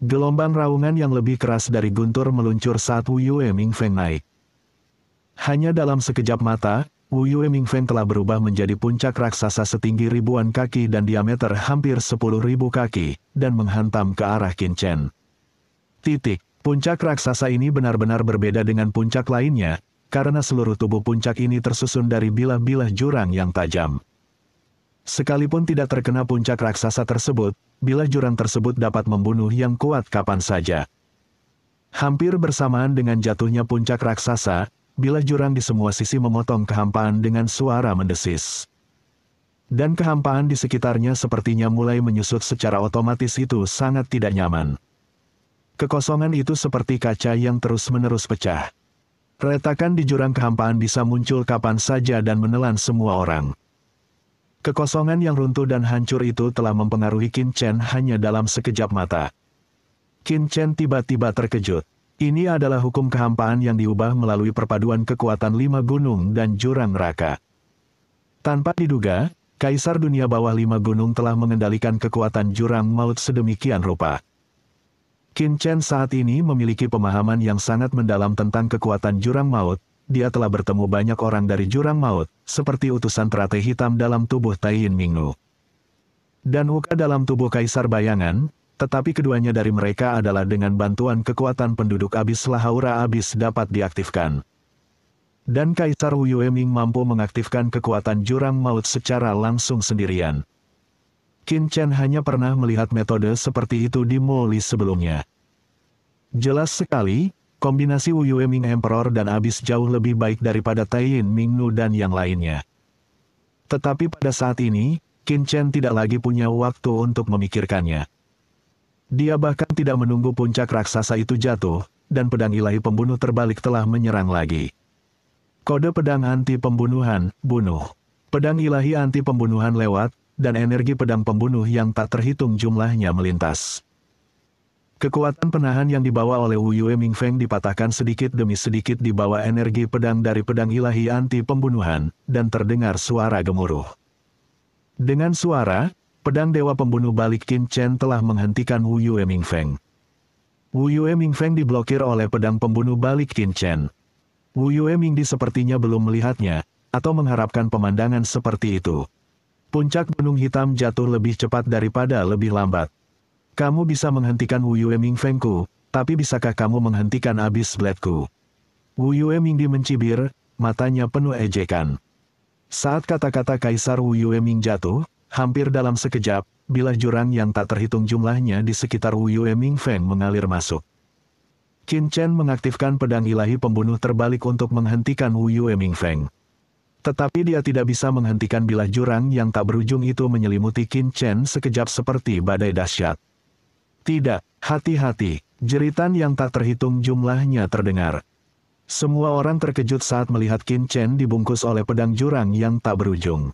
Gelombang raungan yang lebih keras dari guntur meluncur saat Wu Yueming Feng naik. Hanya dalam sekejap mata, Wu Yueming Feng telah berubah menjadi puncak raksasa setinggi ribuan kaki dan diameter hampir 10.000 kaki, dan menghantam ke arah Qin Chen. Puncak raksasa ini benar-benar berbeda dengan puncak lainnya, karena seluruh tubuh puncak ini tersusun dari bilah-bilah jurang yang tajam. Sekalipun tidak terkena puncak raksasa tersebut, bilah jurang tersebut dapat membunuh yang kuat kapan saja. Hampir bersamaan dengan jatuhnya puncak raksasa, bilah jurang di semua sisi memotong kehampaan dengan suara mendesis. Dan kehampaan di sekitarnya sepertinya mulai menyusut secara otomatis. Itu sangat tidak nyaman. Kekosongan itu seperti kaca yang terus-menerus pecah. Retakan di jurang kehampaan bisa muncul kapan saja dan menelan semua orang. Kekosongan yang runtuh dan hancur itu telah mempengaruhi Qin Chen hanya dalam sekejap mata. Qin Chen tiba-tiba terkejut. Ini adalah hukum kehampaan yang diubah melalui perpaduan kekuatan 5 gunung dan jurang neraka. Tanpa diduga, Kaisar Dunia Bawah 5 Gunung telah mengendalikan kekuatan jurang maut sedemikian rupa. Qin Chen saat ini memiliki pemahaman yang sangat mendalam tentang kekuatan jurang maut. Dia telah bertemu banyak orang dari jurang maut, seperti utusan teratai hitam dalam tubuh Taiyin Mingnu dan Huka dalam tubuh Kaisar Bayangan, tetapi keduanya dari mereka adalah dengan bantuan kekuatan penduduk abis Lahaura abis dapat diaktifkan. Dan Kaisar Wu Yueming mampu mengaktifkan kekuatan jurang maut secara langsung sendirian. Qin Chen hanya pernah melihat metode seperti itu di Moli sebelumnya. Jelas sekali, kombinasi Wu Yueming Emperor dan Abyss jauh lebih baik daripada Taiyin Mingnu dan yang lainnya. Tetapi pada saat ini, Qin Chen tidak lagi punya waktu untuk memikirkannya. Dia bahkan tidak menunggu puncak raksasa itu jatuh, dan pedang ilahi pembunuh terbalik telah menyerang lagi. Kode pedang anti pembunuhan, bunuh. Pedang ilahi anti pembunuhan lewat, dan energi pedang pembunuh yang tak terhitung jumlahnya melintas. Kekuatan penahan yang dibawa oleh Wu Yueming Feng dipatahkan sedikit demi sedikit di bawah energi pedang dari pedang ilahi anti pembunuhan, dan terdengar suara gemuruh. Dengan suara, pedang dewa pembunuh balik Qin Chen telah menghentikan Wu Yueming Feng. Wu Yueming Feng diblokir oleh pedang pembunuh balik Qin Chen. Wu Yueming sepertinya belum melihatnya, atau mengharapkan pemandangan seperti itu. Puncak gunung hitam jatuh lebih cepat daripada lebih lambat. Kamu bisa menghentikan Wu Yueming Fengku, tapi bisakah kamu menghentikan Abyss Blade-ku? Wu Yueming mencibir, matanya penuh ejekan. Saat kata-kata Kaisar Wu Yueming jatuh, hampir dalam sekejap, bilah jurang yang tak terhitung jumlahnya di sekitar Wu Yueming Feng mengalir masuk. Qin Chen mengaktifkan pedang ilahi pembunuh terbalik untuk menghentikan Wu Yueming Feng. Tetapi dia tidak bisa menghentikan bilah jurang yang tak berujung itu menyelimuti Qin Chen sekejap seperti badai dahsyat. Tidak, hati-hati, jeritan yang tak terhitung jumlahnya terdengar. Semua orang terkejut saat melihat Qin Chen dibungkus oleh pedang jurang yang tak berujung.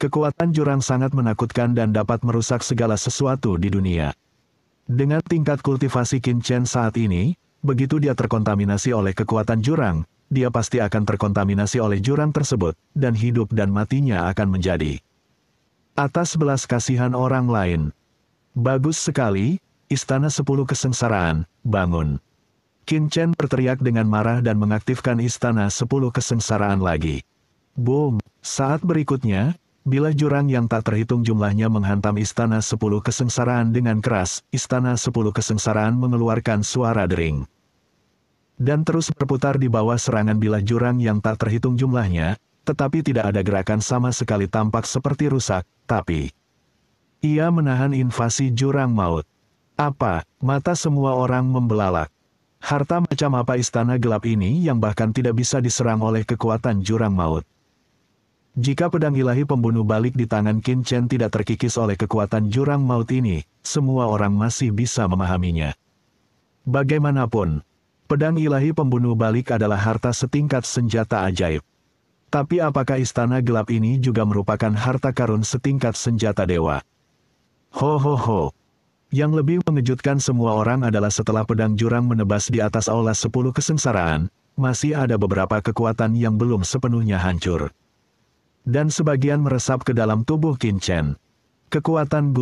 Kekuatan jurang sangat menakutkan dan dapat merusak segala sesuatu di dunia. Dengan tingkat kultivasi Qin Chen saat ini, begitu dia terkontaminasi oleh kekuatan jurang, dia pasti akan terkontaminasi oleh jurang tersebut, dan hidup dan matinya akan menjadi atas belas kasihan orang lain. Bagus sekali, Istana 10 Kesengsaraan, bangun. Qin Chen berteriak dengan marah dan mengaktifkan Istana 10 Kesengsaraan lagi. Boom! Saat berikutnya, bilah jurang yang tak terhitung jumlahnya menghantam Istana 10 Kesengsaraan dengan keras. Istana 10 Kesengsaraan mengeluarkan suara dering dan terus berputar di bawah serangan bilah jurang yang tak terhitung jumlahnya, tetapi tidak ada gerakan sama sekali, tampak seperti rusak, tapi ia menahan invasi jurang maut. Apa? Mata semua orang membelalak. Harta macam apa istana gelap ini yang bahkan tidak bisa diserang oleh kekuatan jurang maut? Jika pedang ilahi pembunuh balik di tangan Qin Chen tidak terkikis oleh kekuatan jurang maut ini, semua orang masih bisa memahaminya. Bagaimanapun, pedang ilahi pembunuh balik adalah harta setingkat senjata ajaib. Tapi apakah istana gelap ini juga merupakan harta karun setingkat senjata dewa? Ho ho ho. Yang lebih mengejutkan semua orang adalah setelah pedang jurang menebas di atas aula 10 kesengsaraan, masih ada beberapa kekuatan yang belum sepenuhnya hancur. Dan sebagian meresap ke dalam tubuh Qin Chen. Kekuatan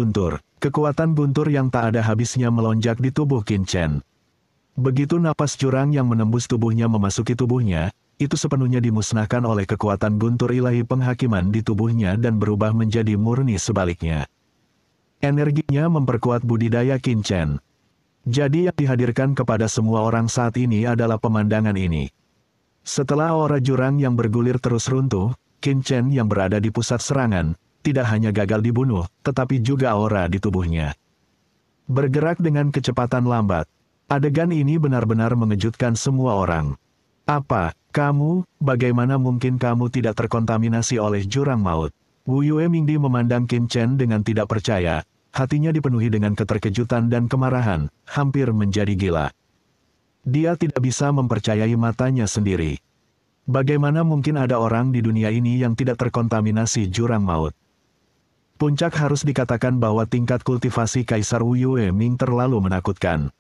guntur yang tak ada habisnya melonjak di tubuh Qin Chen. Begitu napas jurang yang menembus tubuhnya memasuki tubuhnya, itu sepenuhnya dimusnahkan oleh kekuatan guntur ilahi penghakiman di tubuhnya dan berubah menjadi murni sebaliknya. Energinya memperkuat budidaya Qin Chen. Jadi yang dihadirkan kepada semua orang saat ini adalah pemandangan ini. Setelah aura jurang yang bergulir terus runtuh, Qin Chen yang berada di pusat serangan, tidak hanya gagal dibunuh, tetapi juga aura di tubuhnya bergerak dengan kecepatan lambat. Adegan ini benar-benar mengejutkan semua orang. Apa, kamu, bagaimana mungkin kamu tidak terkontaminasi oleh jurang maut? Wu Yue Mingdi memandang Qin Chen dengan tidak percaya, hatinya dipenuhi dengan keterkejutan dan kemarahan, hampir menjadi gila. Dia tidak bisa mempercayai matanya sendiri. Bagaimana mungkin ada orang di dunia ini yang tidak terkontaminasi jurang maut? Puncak harus dikatakan bahwa tingkat kultivasi Kaisar Wu Yue Ming terlalu menakutkan.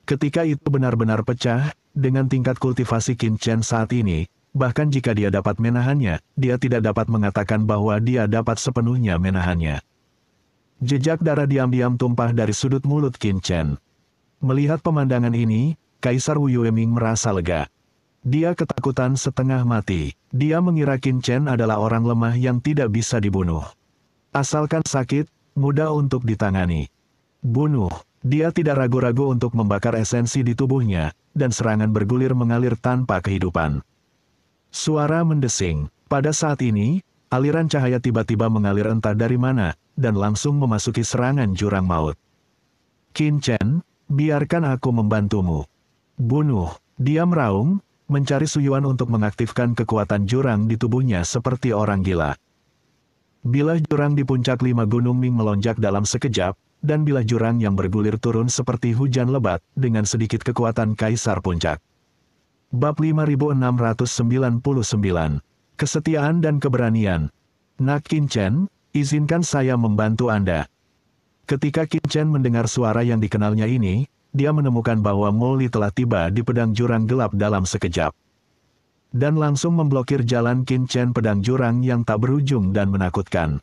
Ketika itu benar-benar pecah, dengan tingkat kultivasi Qin Chen saat ini, bahkan jika dia dapat menahannya, dia tidak dapat mengatakan bahwa dia dapat sepenuhnya menahannya. Jejak darah diam-diam tumpah dari sudut mulut Qin Chen. Melihat pemandangan ini, Kaisar Wu Yue Ming merasa lega. Dia ketakutan setengah mati. Dia mengira Qin Chen adalah orang lemah yang tidak bisa dibunuh. Asalkan sakit, mudah untuk ditangani. Bunuh. Dia tidak ragu-ragu untuk membakar esensi di tubuhnya, dan serangan bergulir mengalir tanpa kehidupan. Suara mendesing. Pada saat ini, aliran cahaya tiba-tiba mengalir entah dari mana, dan langsung memasuki serangan jurang maut. Qin Chen, biarkan aku membantumu. Bunuh. Dia meraung, mencari suyuan untuk mengaktifkan kekuatan jurang di tubuhnya seperti orang gila. Bilah jurang di puncak 5 gunung Ming melonjak dalam sekejap, dan bilah jurang yang bergulir turun seperti hujan lebat, dengan sedikit kekuatan Kaisar Puncak. Bab 5699. Kesetiaan dan Keberanian. Nak Qin Chen, izinkan saya membantu Anda. Ketika Qin Chen mendengar suara yang dikenalnya ini, dia menemukan bahwa Mo Li telah tiba di pedang jurang gelap dalam sekejap. Dan langsung memblokir jalan Qin Chen pedang jurang yang tak berujung dan menakutkan.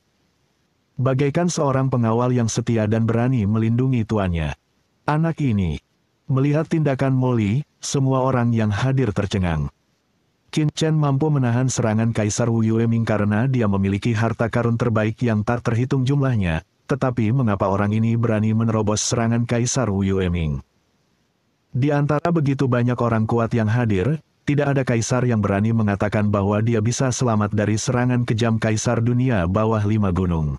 Bagaikan seorang pengawal yang setia dan berani melindungi tuannya. Anak ini. Melihat tindakan Mo Li, semua orang yang hadir tercengang. Qin Chen mampu menahan serangan Kaisar Wu Yue Ming karena dia memiliki harta karun terbaik yang tak terhitung jumlahnya, tetapi mengapa orang ini berani menerobos serangan Kaisar Wu Yue Ming? Di antara begitu banyak orang kuat yang hadir, tidak ada kaisar yang berani mengatakan bahwa dia bisa selamat dari serangan kejam Kaisar Dunia Bawah 5 Gunung.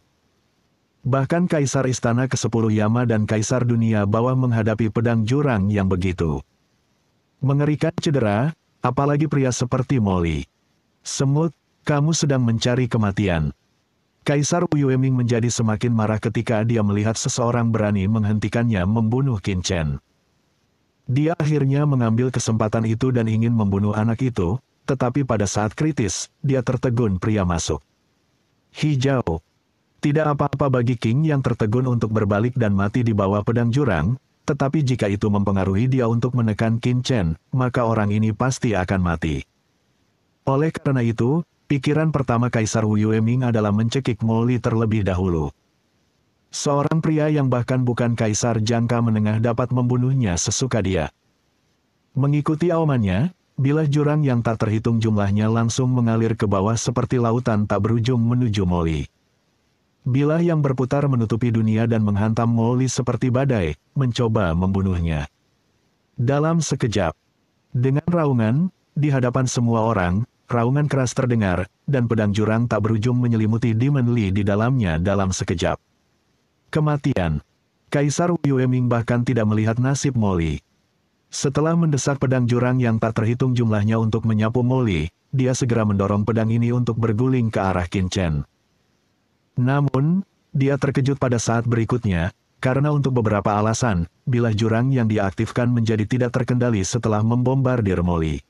Bahkan Kaisar Istana ke-10 Yama dan Kaisar Dunia Bawah menghadapi pedang jurang yang begitu mengerikan cedera, apalagi pria seperti Mo Li. Semut, kamu sedang mencari kematian. Kaisar Wu Yue Ming menjadi semakin marah ketika dia melihat seseorang berani menghentikannya membunuh Qin Chen. Dia akhirnya mengambil kesempatan itu dan ingin membunuh anak itu, tetapi pada saat kritis, dia tertegun pria masuk. Hijau. Tidak apa-apa bagi King yang tertegun untuk berbalik dan mati di bawah pedang jurang, tetapi jika itu mempengaruhi dia untuk menekan Qin Chen, maka orang ini pasti akan mati. Oleh karena itu, pikiran pertama Kaisar Wu Yue Ming adalah mencekik Mo Li terlebih dahulu. Seorang pria yang bahkan bukan kaisar jangka menengah dapat membunuhnya sesuka dia. Mengikuti aumannya, bilah jurang yang tak terhitung jumlahnya langsung mengalir ke bawah seperti lautan tak berujung menuju Mo Li. Bilah yang berputar menutupi dunia dan menghantam Mo Li seperti badai, mencoba membunuhnya. Dalam sekejap, dengan raungan, di hadapan semua orang, raungan keras terdengar, dan pedang jurang tak berujung menyelimuti Demon Li di dalamnya dalam sekejap. Kematian. Kaisar Wu Yue Ming bahkan tidak melihat nasib Mo Li. Setelah mendesak pedang jurang yang tak terhitung jumlahnya untuk menyapu Molly, dia segera mendorong pedang ini untuk berguling ke arah Qin Chen. Namun, dia terkejut pada saat berikutnya, karena untuk beberapa alasan, bilah jurang yang dia aktifkan menjadi tidak terkendali setelah membombardir Molly.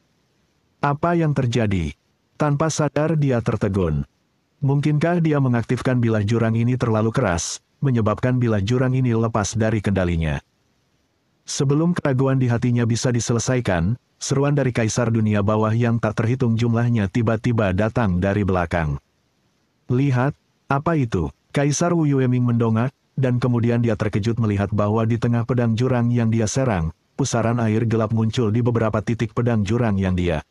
Apa yang terjadi? Tanpa sadar dia tertegun. Mungkinkah dia mengaktifkan bilah jurang ini terlalu keras, menyebabkan bilah jurang ini lepas dari kendalinya? Sebelum keraguan di hatinya bisa diselesaikan, seruan dari Kaisar Dunia Bawah yang tak terhitung jumlahnya tiba-tiba datang dari belakang. Lihat, apa itu? Kaisar Wu Yueming mendongak, dan kemudian dia terkejut melihat bahwa di tengah pedang jurang yang dia serang, pusaran air gelap muncul di beberapa titik pedang jurang yang dia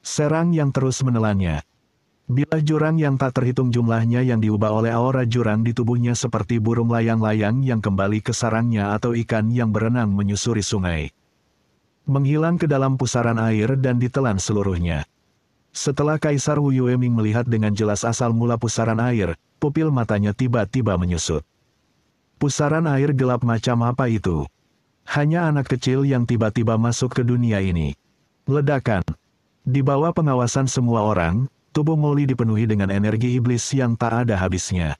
serang yang terus menelannya. Bilah jurang yang tak terhitung jumlahnya yang diubah oleh aura jurang di tubuhnya seperti burung layang-layang yang kembali ke sarangnya atau ikan yang berenang menyusuri sungai. Menghilang ke dalam pusaran air dan ditelan seluruhnya. Setelah Kaisar Wu Yueming melihat dengan jelas asal mula pusaran air, pupil matanya tiba-tiba menyusut. Pusaran air gelap macam apa itu? Hanya anak kecil yang tiba-tiba masuk ke dunia ini. Ledakan. Di bawah pengawasan semua orang, tubuh Molly dipenuhi dengan energi iblis yang tak ada habisnya.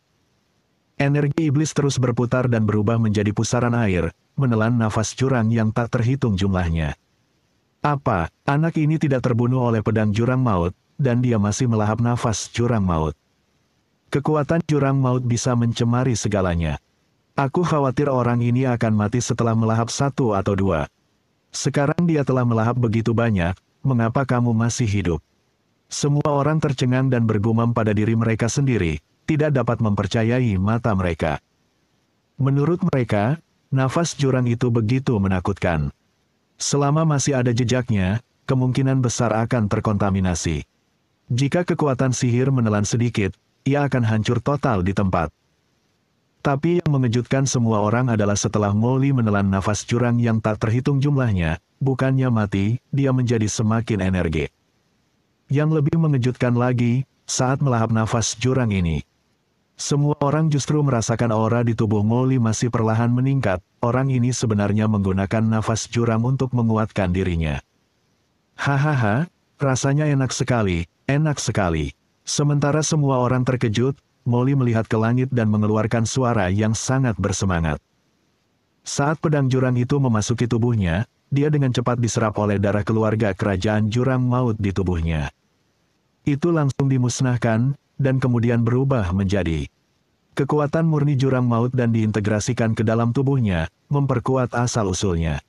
Energi iblis terus berputar dan berubah menjadi pusaran air, menelan nafas jurang yang tak terhitung jumlahnya. Apa, anak ini tidak terbunuh oleh pedang jurang maut, dan dia masih melahap nafas jurang maut. Kekuatan jurang maut bisa mencemari segalanya. Aku khawatir orang ini akan mati setelah melahap satu atau dua. Sekarang dia telah melahap begitu banyak, mengapa kamu masih hidup? Semua orang tercengang dan bergumam pada diri mereka sendiri, tidak dapat mempercayai mata mereka. Menurut mereka, nafas jurang itu begitu menakutkan. Selama masih ada jejaknya, kemungkinan besar akan terkontaminasi. Jika kekuatan sihir menelan sedikit, ia akan hancur total di tempat. Tapi yang mengejutkan semua orang adalah setelah Molly menelan nafas jurang yang tak terhitung jumlahnya, bukannya mati, dia menjadi semakin energi. Yang lebih mengejutkan lagi, saat melahap nafas jurang ini, semua orang justru merasakan aura di tubuh Molly masih perlahan meningkat. Orang ini sebenarnya menggunakan nafas jurang untuk menguatkan dirinya. Hahaha, rasanya enak sekali, enak sekali. Sementara semua orang terkejut, Molly melihat ke langit dan mengeluarkan suara yang sangat bersemangat. Saat pedang jurang itu memasuki tubuhnya, dia dengan cepat diserap oleh darah keluarga kerajaan jurang maut di tubuhnya. Itu langsung dimusnahkan, dan kemudian berubah menjadi kekuatan murni jurang maut dan diintegrasikan ke dalam tubuhnya, memperkuat asal-usulnya.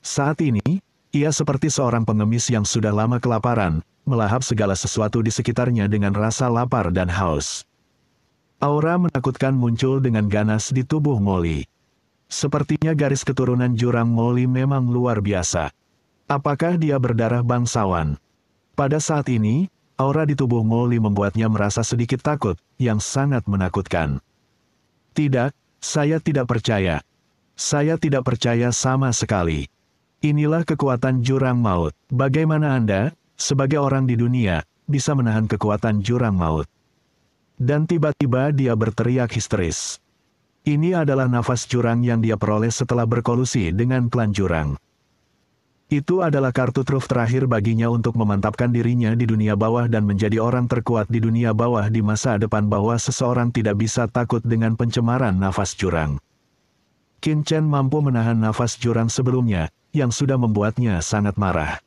Saat ini, ia seperti seorang pengemis yang sudah lama kelaparan, melahap segala sesuatu di sekitarnya dengan rasa lapar dan haus. Aura menakutkan muncul dengan ganas di tubuh Molly. Sepertinya garis keturunan jurang Molly memang luar biasa. Apakah dia berdarah bangsawan? Pada saat ini, aura di tubuh Molly membuatnya merasa sedikit takut, yang sangat menakutkan. Tidak, saya tidak percaya. Saya tidak percaya sama sekali. Inilah kekuatan jurang maut. Bagaimana Anda, sebagai orang di dunia, bisa menahan kekuatan jurang maut? Dan tiba-tiba dia berteriak histeris. Ini adalah nafas jurang yang dia peroleh setelah berkolusi dengan klan jurang. Itu adalah kartu truf terakhir baginya untuk memantapkan dirinya di dunia bawah dan menjadi orang terkuat di dunia bawah di masa depan bahwa seseorang tidak bisa takut dengan pencemaran nafas jurang. Qin Chen mampu menahan nafas jurang sebelumnya, yang sudah membuatnya sangat marah.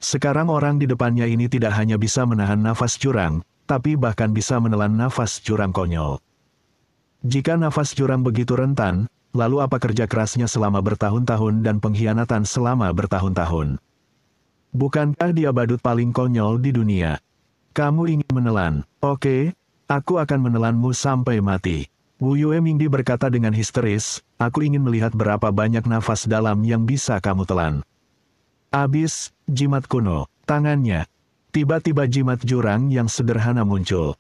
Sekarang orang di depannya ini tidak hanya bisa menahan nafas jurang, tapi bahkan bisa menelan nafas jurang konyol. Jika nafas jurang begitu rentan, lalu apa kerja kerasnya selama bertahun-tahun dan pengkhianatan selama bertahun-tahun? Bukankah dia badut paling konyol di dunia? Kamu ingin menelan? Oke, aku akan menelanmu sampai mati. Wu Yueming berkata dengan histeris, aku ingin melihat berapa banyak nafas dalam yang bisa kamu telan. Abis, jimat kuno, tangannya. Tiba-tiba jimat jurang yang sederhana muncul.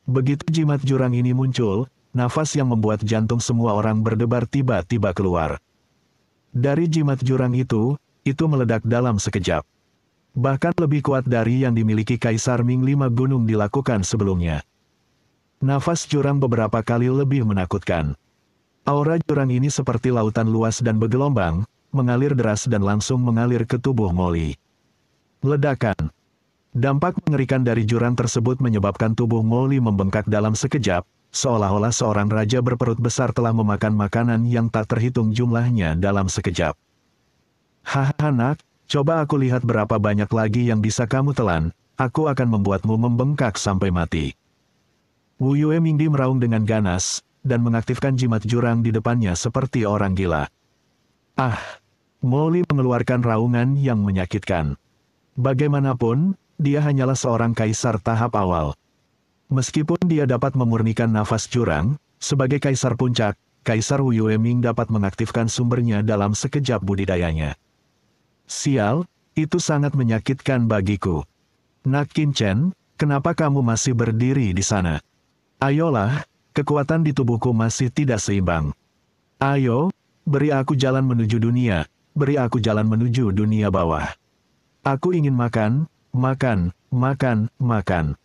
Begitu jimat jurang ini muncul, nafas yang membuat jantung semua orang berdebar tiba-tiba keluar. Dari jimat jurang itu meledak dalam sekejap. Bahkan lebih kuat dari yang dimiliki Kaisar Ming 5 gunung dilakukan sebelumnya. Nafas jurang beberapa kali lebih menakutkan. Aura jurang ini seperti lautan luas dan bergelombang, mengalir deras dan langsung mengalir ke tubuh Molly. Ledakan. Dampak mengerikan dari jurang tersebut menyebabkan tubuh Molly membengkak dalam sekejap, seolah-olah seorang raja berperut besar telah memakan makanan yang tak terhitung jumlahnya dalam sekejap. Hahaha nak, coba aku lihat berapa banyak lagi yang bisa kamu telan, aku akan membuatmu membengkak sampai mati. Wu Yue Mingdi meraung dengan ganas, dan mengaktifkan jimat jurang di depannya seperti orang gila. Ah! Molly mengeluarkan raungan yang menyakitkan. Bagaimanapun, dia hanyalah seorang kaisar tahap awal. Meskipun dia dapat memurnikan nafas jurang, sebagai kaisar puncak, Kaisar Wu Yueming dapat mengaktifkan sumbernya dalam sekejap budidayanya. Sial, itu sangat menyakitkan bagiku. Nak Qin Chen, kenapa kamu masih berdiri di sana? Ayolah, kekuatan di tubuhku masih tidak seimbang. Ayo, beri aku jalan menuju dunia, beri aku jalan menuju dunia bawah. Aku ingin makan, makan, makan, makan.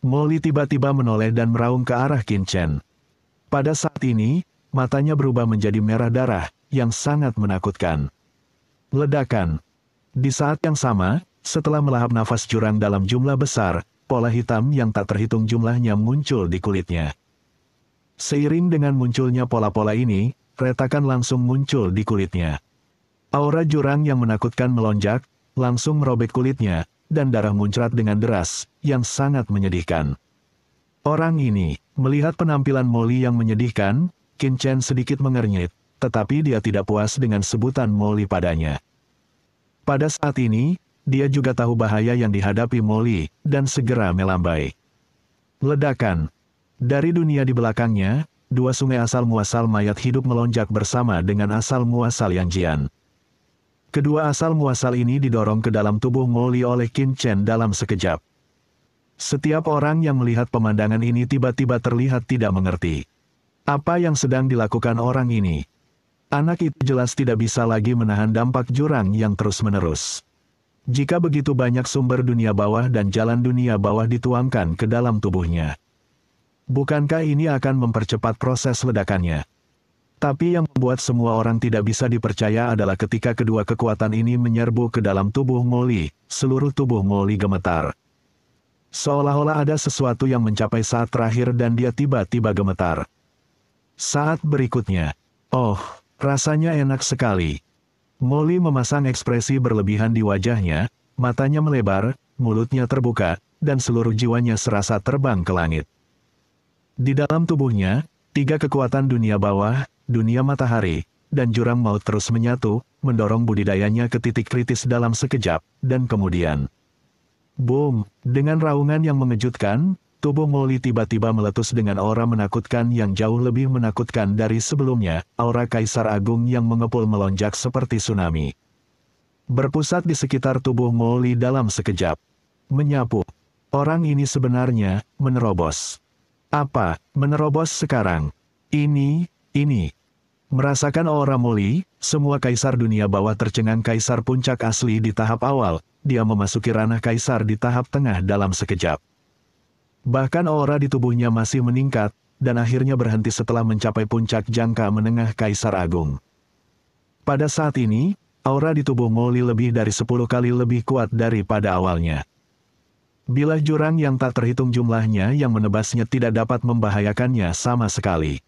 Molly tiba-tiba menoleh dan meraung ke arah Qin Chen. Pada saat ini, matanya berubah menjadi merah darah, yang sangat menakutkan. Ledakan. Di saat yang sama, setelah melahap nafas jurang dalam jumlah besar, pola hitam yang tak terhitung jumlahnya muncul di kulitnya. Seiring dengan munculnya pola-pola ini, retakan langsung muncul di kulitnya. Aura jurang yang menakutkan melonjak, langsung merobek kulitnya, dan darah muncrat dengan deras, yang sangat menyedihkan. Orang ini, melihat penampilan Molly yang menyedihkan, Qin Chen sedikit mengernyit, tetapi dia tidak puas dengan sebutan Molly padanya. Pada saat ini, dia juga tahu bahaya yang dihadapi Molly, dan segera melambai. Ledakan. Dari dunia di belakangnya, dua sungai asal-muasal mayat hidup melonjak bersama dengan asal-muasal Yang Jian. Kedua asal-muasal ini didorong ke dalam tubuh Molly oleh Qin Chen dalam sekejap. Setiap orang yang melihat pemandangan ini tiba-tiba terlihat tidak mengerti. Apa yang sedang dilakukan orang ini? Anak itu jelas tidak bisa lagi menahan dampak jurang yang terus-menerus. Jika begitu banyak sumber dunia bawah dan jalan dunia bawah dituangkan ke dalam tubuhnya, bukankah ini akan mempercepat proses ledakannya? Tapi yang membuat semua orang tidak bisa dipercaya adalah ketika kedua kekuatan ini menyerbu ke dalam tubuh Molly, seluruh tubuh Molly gemetar. Seolah-olah ada sesuatu yang mencapai saat terakhir dan dia tiba-tiba gemetar. Saat berikutnya, oh, rasanya enak sekali. Molly memasang ekspresi berlebihan di wajahnya, matanya melebar, mulutnya terbuka, dan seluruh jiwanya serasa terbang ke langit. Di dalam tubuhnya, tiga kekuatan dunia bawah, dunia matahari, dan jurang maut terus menyatu, mendorong budidayanya ke titik kritis dalam sekejap, dan kemudian, boom! Dengan raungan yang mengejutkan, tubuh Molly tiba-tiba meletus dengan aura menakutkan yang jauh lebih menakutkan dari sebelumnya, aura Kaisar Agung yang mengepul melonjak seperti tsunami. Berpusat di sekitar tubuh Molly dalam sekejap. Menyapu. Orang ini sebenarnya, menerobos. Apa, menerobos sekarang? Ini. Merasakan aura Molly, semua kaisar dunia bawah tercengang. Kaisar puncak asli di tahap awal, dia memasuki ranah kaisar di tahap tengah dalam sekejap. Bahkan aura di tubuhnya masih meningkat, dan akhirnya berhenti setelah mencapai puncak jangka menengah Kaisar Agung. Pada saat ini, aura di tubuh Molly lebih dari 10 kali lebih kuat daripada awalnya. Bilah jurang yang tak terhitung jumlahnya yang menebasnya tidak dapat membahayakannya sama sekali.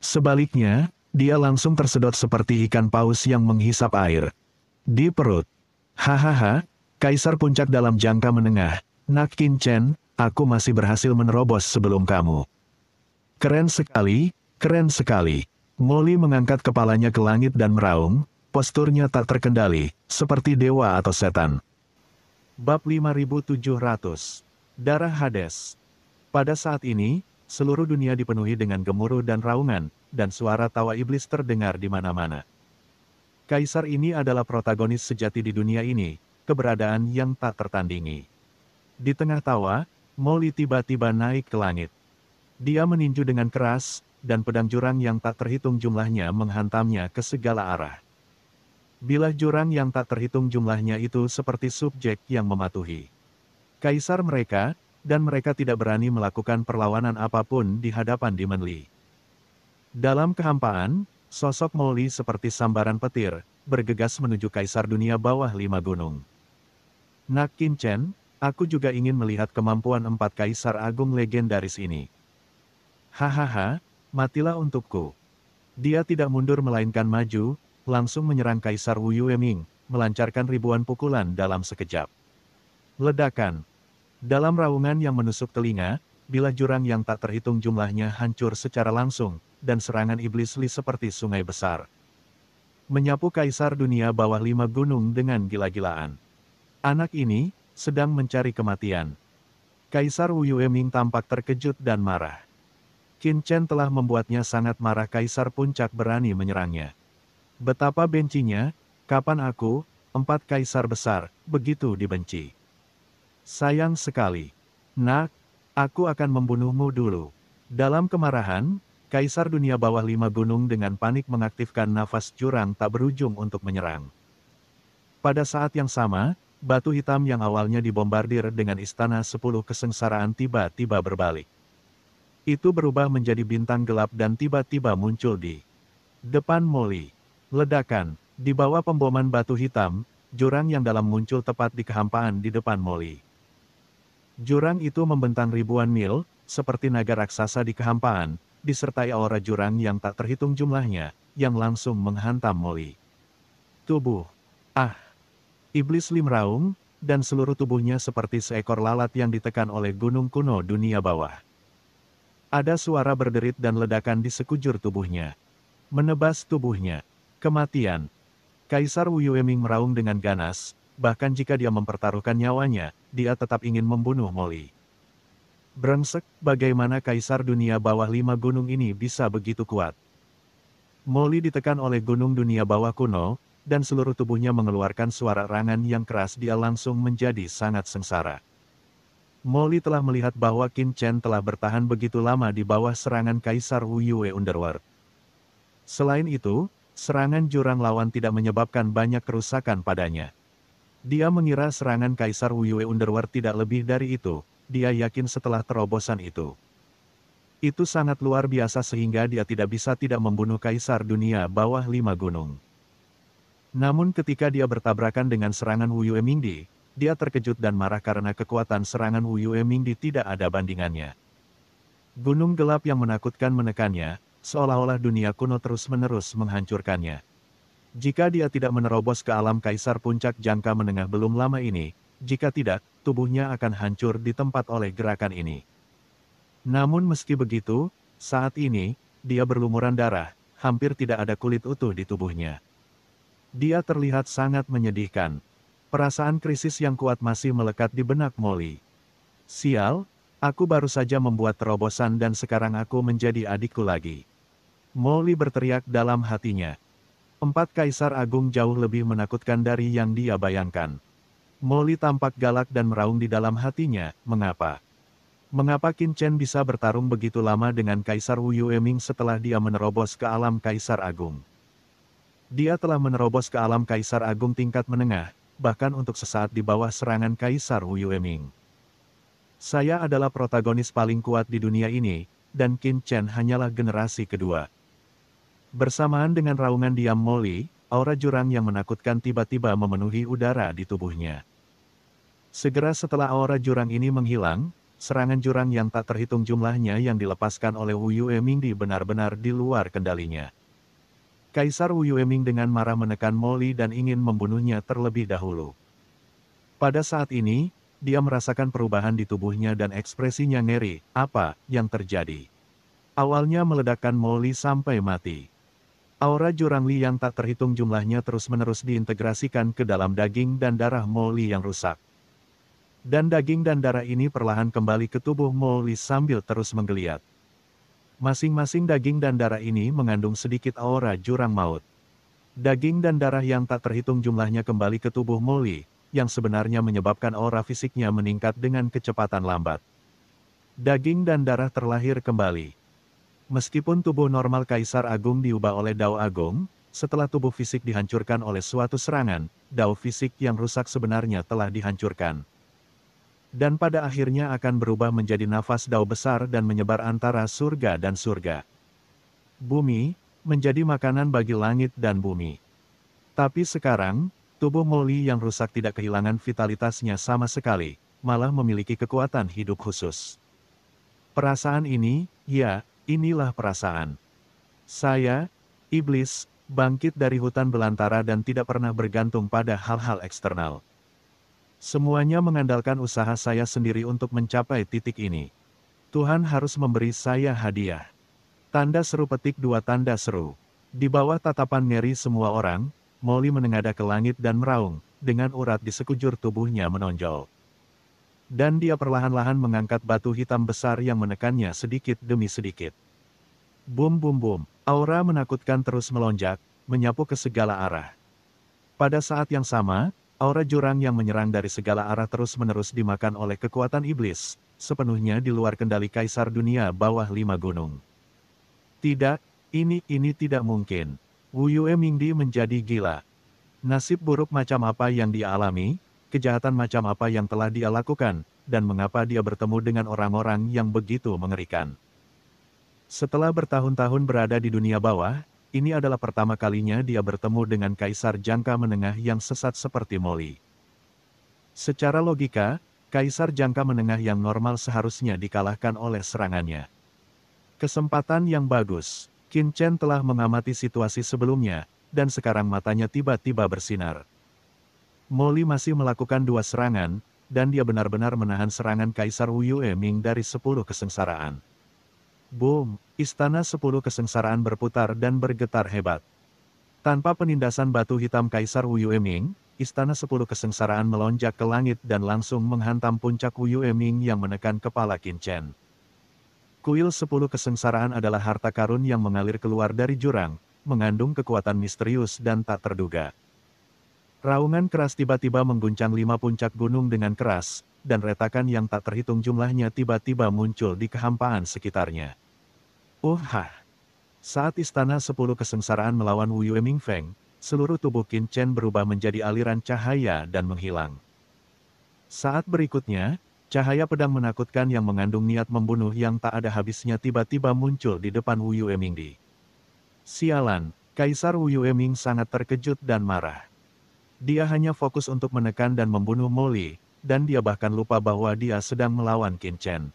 Sebaliknya, dia langsung tersedot seperti ikan paus yang menghisap air. Di perut. Hahaha, Kaisar Puncak dalam jangka menengah, Nak Qin Chen, aku masih berhasil menerobos sebelum kamu. Keren sekali, keren sekali. Molly mengangkat kepalanya ke langit dan meraung, posturnya tak terkendali, seperti dewa atau setan. Bab 5700. Darah Hades. Pada saat ini, seluruh dunia dipenuhi dengan gemuruh dan raungan, dan suara tawa iblis terdengar di mana-mana. Kaisar ini adalah protagonis sejati di dunia ini, keberadaan yang tak tertandingi. Di tengah tawa, Molly tiba-tiba naik ke langit. Dia meninju dengan keras, dan pedang jurang yang tak terhitung jumlahnya menghantamnya ke segala arah. Bilah jurang yang tak terhitung jumlahnya itu seperti subjek yang mematuhi kaisar mereka, dan mereka tidak berani melakukan perlawanan apapun di hadapan Demon Lee. Dalam kehampaan, sosok Molly seperti sambaran petir, bergegas menuju Kaisar Dunia Bawah 5 Gunung. Nak Qin Chen, aku juga ingin melihat kemampuan 4 Kaisar Agung legendaris ini. Hahaha, matilah untukku. Dia tidak mundur melainkan maju, langsung menyerang Kaisar Wu Yueming, melancarkan ribuan pukulan dalam sekejap. Ledakan. Dalam raungan yang menusuk telinga, bilah jurang yang tak terhitung jumlahnya hancur secara langsung, dan serangan iblis Li seperti sungai besar. Menyapu Kaisar Dunia Bawah 5 Gunung dengan gila-gilaan. Anak ini sedang mencari kematian. Kaisar Wu Yueming tampak terkejut dan marah. Qin Chen telah membuatnya sangat marah. Kaisar Puncak berani menyerangnya. Betapa bencinya, kapan aku, 4 kaisar besar, begitu dibenci. Sayang sekali. Nak, aku akan membunuhmu dulu. Dalam kemarahan, Kaisar Dunia Bawah 5 Gunung dengan panik mengaktifkan nafas jurang tak berujung untuk menyerang. Pada saat yang sama, batu hitam yang awalnya dibombardir dengan istana 10 kesengsaraan tiba-tiba berbalik. Itu berubah menjadi bintang gelap dan tiba-tiba muncul di depan Molly. Ledakan, di bawah pemboman batu hitam, jurang yang dalam muncul tepat di kehampaan di depan Molly. Jurang itu membentang ribuan mil, seperti naga raksasa di kehampaan, disertai aura jurang yang tak terhitung jumlahnya, yang langsung menghantam Molly. Tubuh. Ah! Iblis Li meraung, dan seluruh tubuhnya seperti seekor lalat yang ditekan oleh gunung kuno dunia bawah. Ada suara berderit dan ledakan di sekujur tubuhnya. Menebas tubuhnya. Kematian. Kaisar Wu Yueming meraung dengan ganas, bahkan jika dia mempertaruhkan nyawanya, dia tetap ingin membunuh Molly. Brengsek, bagaimana Kaisar Dunia Bawah 5 Gunung ini bisa begitu kuat? Molly ditekan oleh gunung dunia bawah kuno, dan seluruh tubuhnya mengeluarkan suara rangan yang keras. Dia langsung menjadi sangat sengsara. Molly telah melihat bahwa Qin Chen telah bertahan begitu lama di bawah serangan Kaisar Wu Yue Underworld. Selain itu, serangan jurang lawan tidak menyebabkan banyak kerusakan padanya. Dia mengira serangan Kaisar Wu Yue Underworld tidak lebih dari itu. Dia yakin setelah terobosan itu sangat luar biasa sehingga dia tidak bisa tidak membunuh Kaisar Dunia Bawah 5 Gunung. Namun ketika dia bertabrakan dengan serangan Wu Yue Mingdi, dia terkejut dan marah karena kekuatan serangan Wu Yue Mingdi tidak ada bandingannya. Gunung gelap yang menakutkan menekannya, seolah-olah dunia kuno terus-menerus menghancurkannya. Jika dia tidak menerobos ke alam Kaisar Puncak Jangka Menengah belum lama ini, jika tidak, tubuhnya akan hancur di tempat oleh gerakan ini. Namun meski begitu, saat ini, dia berlumuran darah, hampir tidak ada kulit utuh di tubuhnya. Dia terlihat sangat menyedihkan. Perasaan krisis yang kuat masih melekat di benak Molly. Sial, aku baru saja membuat terobosan dan sekarang aku menjadi adikku lagi. Molly berteriak dalam hatinya. 4 Kaisar Agung jauh lebih menakutkan dari yang dia bayangkan. Molly tampak galak dan meraung di dalam hatinya, mengapa? Mengapa Qin Chen bisa bertarung begitu lama dengan Kaisar Wu Yueming setelah dia menerobos ke alam Kaisar Agung? Dia telah menerobos ke alam Kaisar Agung tingkat menengah, bahkan untuk sesaat di bawah serangan Kaisar Wu Yueming. Saya adalah protagonis paling kuat di dunia ini, dan Qin Chen hanyalah generasi kedua. Bersamaan dengan raungan diam Molly, aura jurang yang menakutkan tiba-tiba memenuhi udara di tubuhnya. Segera setelah aura jurang ini menghilang, serangan jurang yang tak terhitung jumlahnya yang dilepaskan oleh Wu Yueming benar-benar di luar kendalinya. Kaisar Wu Yueming dengan marah menekan Molly dan ingin membunuhnya terlebih dahulu. Pada saat ini, dia merasakan perubahan di tubuhnya dan ekspresinya ngeri. Apa yang terjadi? Awalnya meledakkan Molly sampai mati. Aura jurang Li yang tak terhitung jumlahnya terus-menerus diintegrasikan ke dalam daging dan darah Molly yang rusak. Dan daging dan darah ini perlahan kembali ke tubuh Molly sambil terus menggeliat. Masing-masing daging dan darah ini mengandung sedikit aura jurang maut. Daging dan darah yang tak terhitung jumlahnya kembali ke tubuh Molly, yang sebenarnya menyebabkan aura fisiknya meningkat dengan kecepatan lambat. Daging dan darah terlahir kembali. Meskipun tubuh normal Kaisar Agung diubah oleh Dao Agung, setelah tubuh fisik dihancurkan oleh suatu serangan, Dao fisik yang rusak sebenarnya telah dihancurkan. Dan pada akhirnya akan berubah menjadi nafas Dao besar dan menyebar antara surga dan surga. Bumi, menjadi makanan bagi langit dan bumi. Tapi sekarang, tubuh Molly yang rusak tidak kehilangan vitalitasnya sama sekali, malah memiliki kekuatan hidup khusus. Perasaan ini, ya, inilah perasaan. Saya, iblis, bangkit dari hutan belantara dan tidak pernah bergantung pada hal-hal eksternal. Semuanya mengandalkan usaha saya sendiri untuk mencapai titik ini. Tuhan harus memberi saya hadiah. Tanda seru petik dua tanda seru. Di bawah tatapan ngeri semua orang, Molly menengadah ke langit dan meraung, dengan urat di sekujur tubuhnya menonjol. Dan dia perlahan-lahan mengangkat batu hitam besar yang menekannya sedikit demi sedikit. Bum bum bum, aura menakutkan terus melonjak, menyapu ke segala arah. Pada saat yang sama, aura jurang yang menyerang dari segala arah terus-menerus dimakan oleh kekuatan iblis, sepenuhnya di luar kendali Kaisar Dunia Bawah 5 Gunung. Tidak, ini tidak mungkin. Wu Yue Mingdi menjadi gila. Nasib buruk macam apa yang dia alami, kejahatan macam apa yang telah dia lakukan, dan mengapa dia bertemu dengan orang-orang yang begitu mengerikan. Setelah bertahun-tahun berada di dunia bawah, ini adalah pertama kalinya dia bertemu dengan Kaisar Jangka Menengah yang sesat seperti Molly. Secara logika, Kaisar Jangka Menengah yang normal seharusnya dikalahkan oleh serangannya. Kesempatan yang bagus. Qin Chen telah mengamati situasi sebelumnya, dan sekarang matanya tiba-tiba bersinar. Molly masih melakukan 2 serangan, dan dia benar-benar menahan serangan Kaisar Wu Yue Ming dari 10 kesengsaraan. Boom! Istana 10 kesengsaraan berputar dan bergetar hebat. Tanpa penindasan batu hitam Kaisar Wu Yue Ming, Istana 10 kesengsaraan melonjak ke langit dan langsung menghantam puncak Wu Yue Ming yang menekan kepala Qin Chen. Kuil 10 kesengsaraan adalah harta karun yang mengalir keluar dari jurang, mengandung kekuatan misterius dan tak terduga. Raungan keras tiba-tiba mengguncang 5 puncak gunung dengan keras, dan retakan yang tak terhitung jumlahnya tiba-tiba muncul di kehampaan sekitarnya. Saat Istana 10 Kesengsaraan melawan Wu Yue Ming Feng, seluruh tubuh Qin Chen berubah menjadi aliran cahaya dan menghilang. Saat berikutnya, cahaya pedang menakutkan yang mengandung niat membunuh yang tak ada habisnya tiba-tiba muncul di depan Wu Yue Mingdi. Sialan, Kaisar Wu Yue Ming sangat terkejut dan marah. Dia hanya fokus untuk menekan dan membunuh Molly, dan dia bahkan lupa bahwa dia sedang melawan Qin Chen.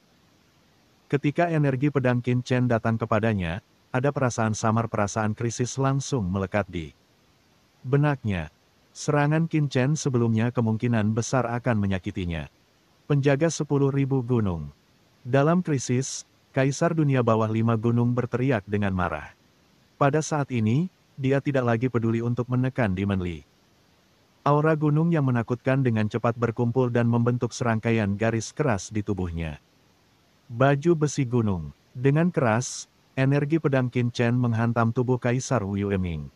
Ketika energi pedang Qin Chen datang kepadanya, ada perasaan samar, perasaan krisis langsung melekat di benaknya. Serangan Qin Chen sebelumnya kemungkinan besar akan menyakitinya. Penjaga 10.000 gunung. Dalam krisis, Kaisar Dunia Bawah 5 Gunung berteriak dengan marah. Pada saat ini, dia tidak lagi peduli untuk menekan Demon Li. Aura gunung yang menakutkan dengan cepat berkumpul dan membentuk serangkaian garis keras di tubuhnya. Baju besi gunung. Dengan keras, energi pedang Qin Chen menghantam tubuh Kaisar Wu Yue Ming.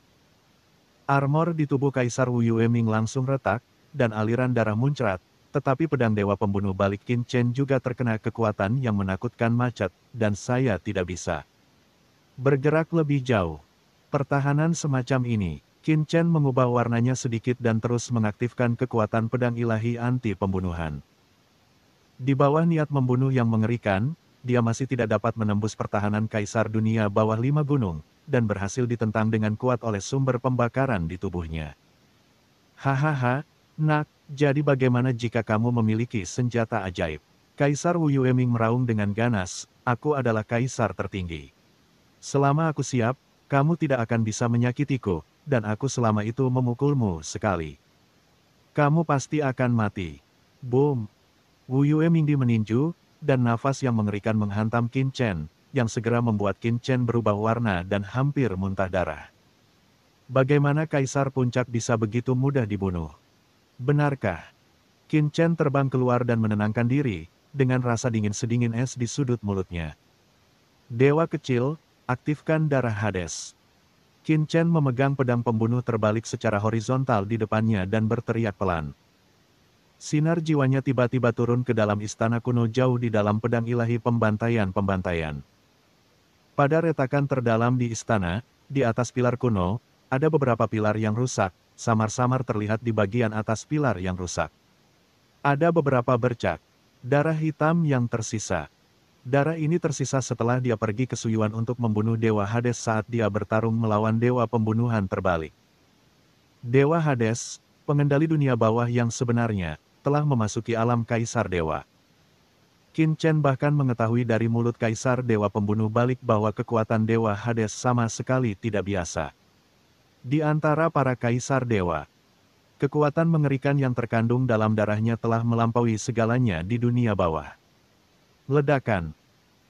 Armor di tubuh Kaisar Wu Yue Ming langsung retak, dan aliran darah muncrat, tetapi pedang Dewa Pembunuh Balik Qin Chen juga terkena kekuatan yang menakutkan macet, dan saya tidak bisa bergerak lebih jauh. Pertahanan semacam ini, Qin Chen mengubah warnanya sedikit dan terus mengaktifkan kekuatan pedang ilahi anti pembunuhan. Di bawah niat membunuh yang mengerikan, dia masih tidak dapat menembus pertahanan Kaisar Dunia Bawah 5 Gunung, dan berhasil ditentang dengan kuat oleh sumber pembakaran di tubuhnya. Hahaha, nak, jadi bagaimana jika kamu memiliki senjata ajaib? Kaisar Wu Yue Ming meraung dengan ganas, aku adalah Kaisar tertinggi. Selama aku siap, kamu tidak akan bisa menyakitiku, dan aku selama itu memukulmu sekali. Kamu pasti akan mati. Boom! Wu Yue Mingdi meninju, dan nafas yang mengerikan menghantam Qin Chen, yang segera membuat Qin Chen berubah warna dan hampir muntah darah. Bagaimana Kaisar Puncak bisa begitu mudah dibunuh? Benarkah? Qin Chen terbang keluar dan menenangkan diri, dengan rasa dingin sedingin es di sudut mulutnya. Dewa kecil, aktifkan darah Hades. Qin Chen memegang pedang pembunuh terbalik secara horizontal di depannya dan berteriak pelan. Sinar jiwanya tiba-tiba turun ke dalam istana kuno jauh di dalam pedang ilahi pembantaian-pembantaian. Pada retakan terdalam di istana, di atas pilar kuno, ada beberapa pilar yang rusak, samar-samar terlihat di bagian atas pilar yang rusak. Ada beberapa bercak darah hitam yang tersisa. Darah ini tersisa setelah dia pergi ke Suyuan untuk membunuh Dewa Hades saat dia bertarung melawan Dewa Pembunuhan terbalik. Dewa Hades, pengendali dunia bawah yang sebenarnya, telah memasuki alam Kaisar Dewa. Qin Chen bahkan mengetahui dari mulut Kaisar Dewa pembunuh balik bahwa kekuatan Dewa Hades sama sekali tidak biasa. Di antara para Kaisar Dewa, kekuatan mengerikan yang terkandung dalam darahnya telah melampaui segalanya di dunia bawah. Ledakan.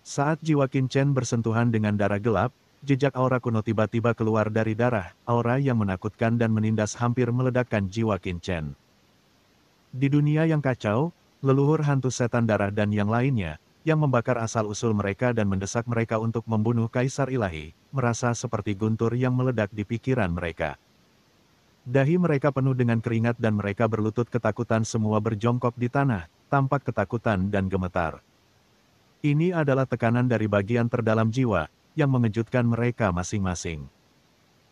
Saat jiwa Qin Chen bersentuhan dengan darah gelap, jejak aura kuno tiba-tiba keluar dari darah, aura yang menakutkan dan menindas hampir meledakkan jiwa Qin Chen. Di dunia yang kacau, leluhur hantu setan darah dan yang lainnya, yang membakar asal-usul mereka dan mendesak mereka untuk membunuh Kaisar Ilahi, merasa seperti guntur yang meledak di pikiran mereka. Dahi mereka penuh dengan keringat dan mereka berlutut ketakutan, semua berjongkok di tanah, tampak ketakutan dan gemetar. Ini adalah tekanan dari bagian terdalam jiwa, yang mengejutkan mereka masing-masing.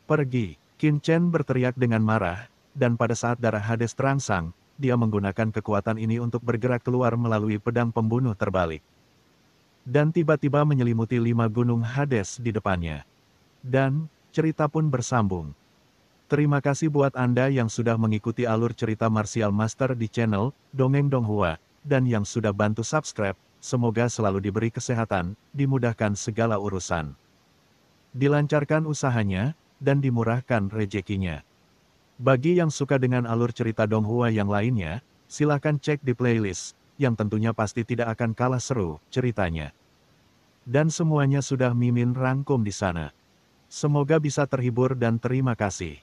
Pergi, Qin Chen berteriak dengan marah, dan pada saat darah Hades terangsang, dia menggunakan kekuatan ini untuk bergerak keluar melalui pedang pembunuh terbalik. Dan tiba-tiba menyelimuti 5 gunung Hades di depannya. Dan, cerita pun bersambung. Terima kasih buat Anda yang sudah mengikuti alur cerita Martial Master di channel Dongeng Donghua, dan yang sudah bantu subscribe. Semoga selalu diberi kesehatan, dimudahkan segala urusan, dilancarkan usahanya, dan dimurahkan rezekinya. Bagi yang suka dengan alur cerita Donghua yang lainnya, silahkan cek di playlist, yang tentunya pasti tidak akan kalah seru ceritanya. Dan semuanya sudah Mimin rangkum di sana. Semoga bisa terhibur dan terima kasih.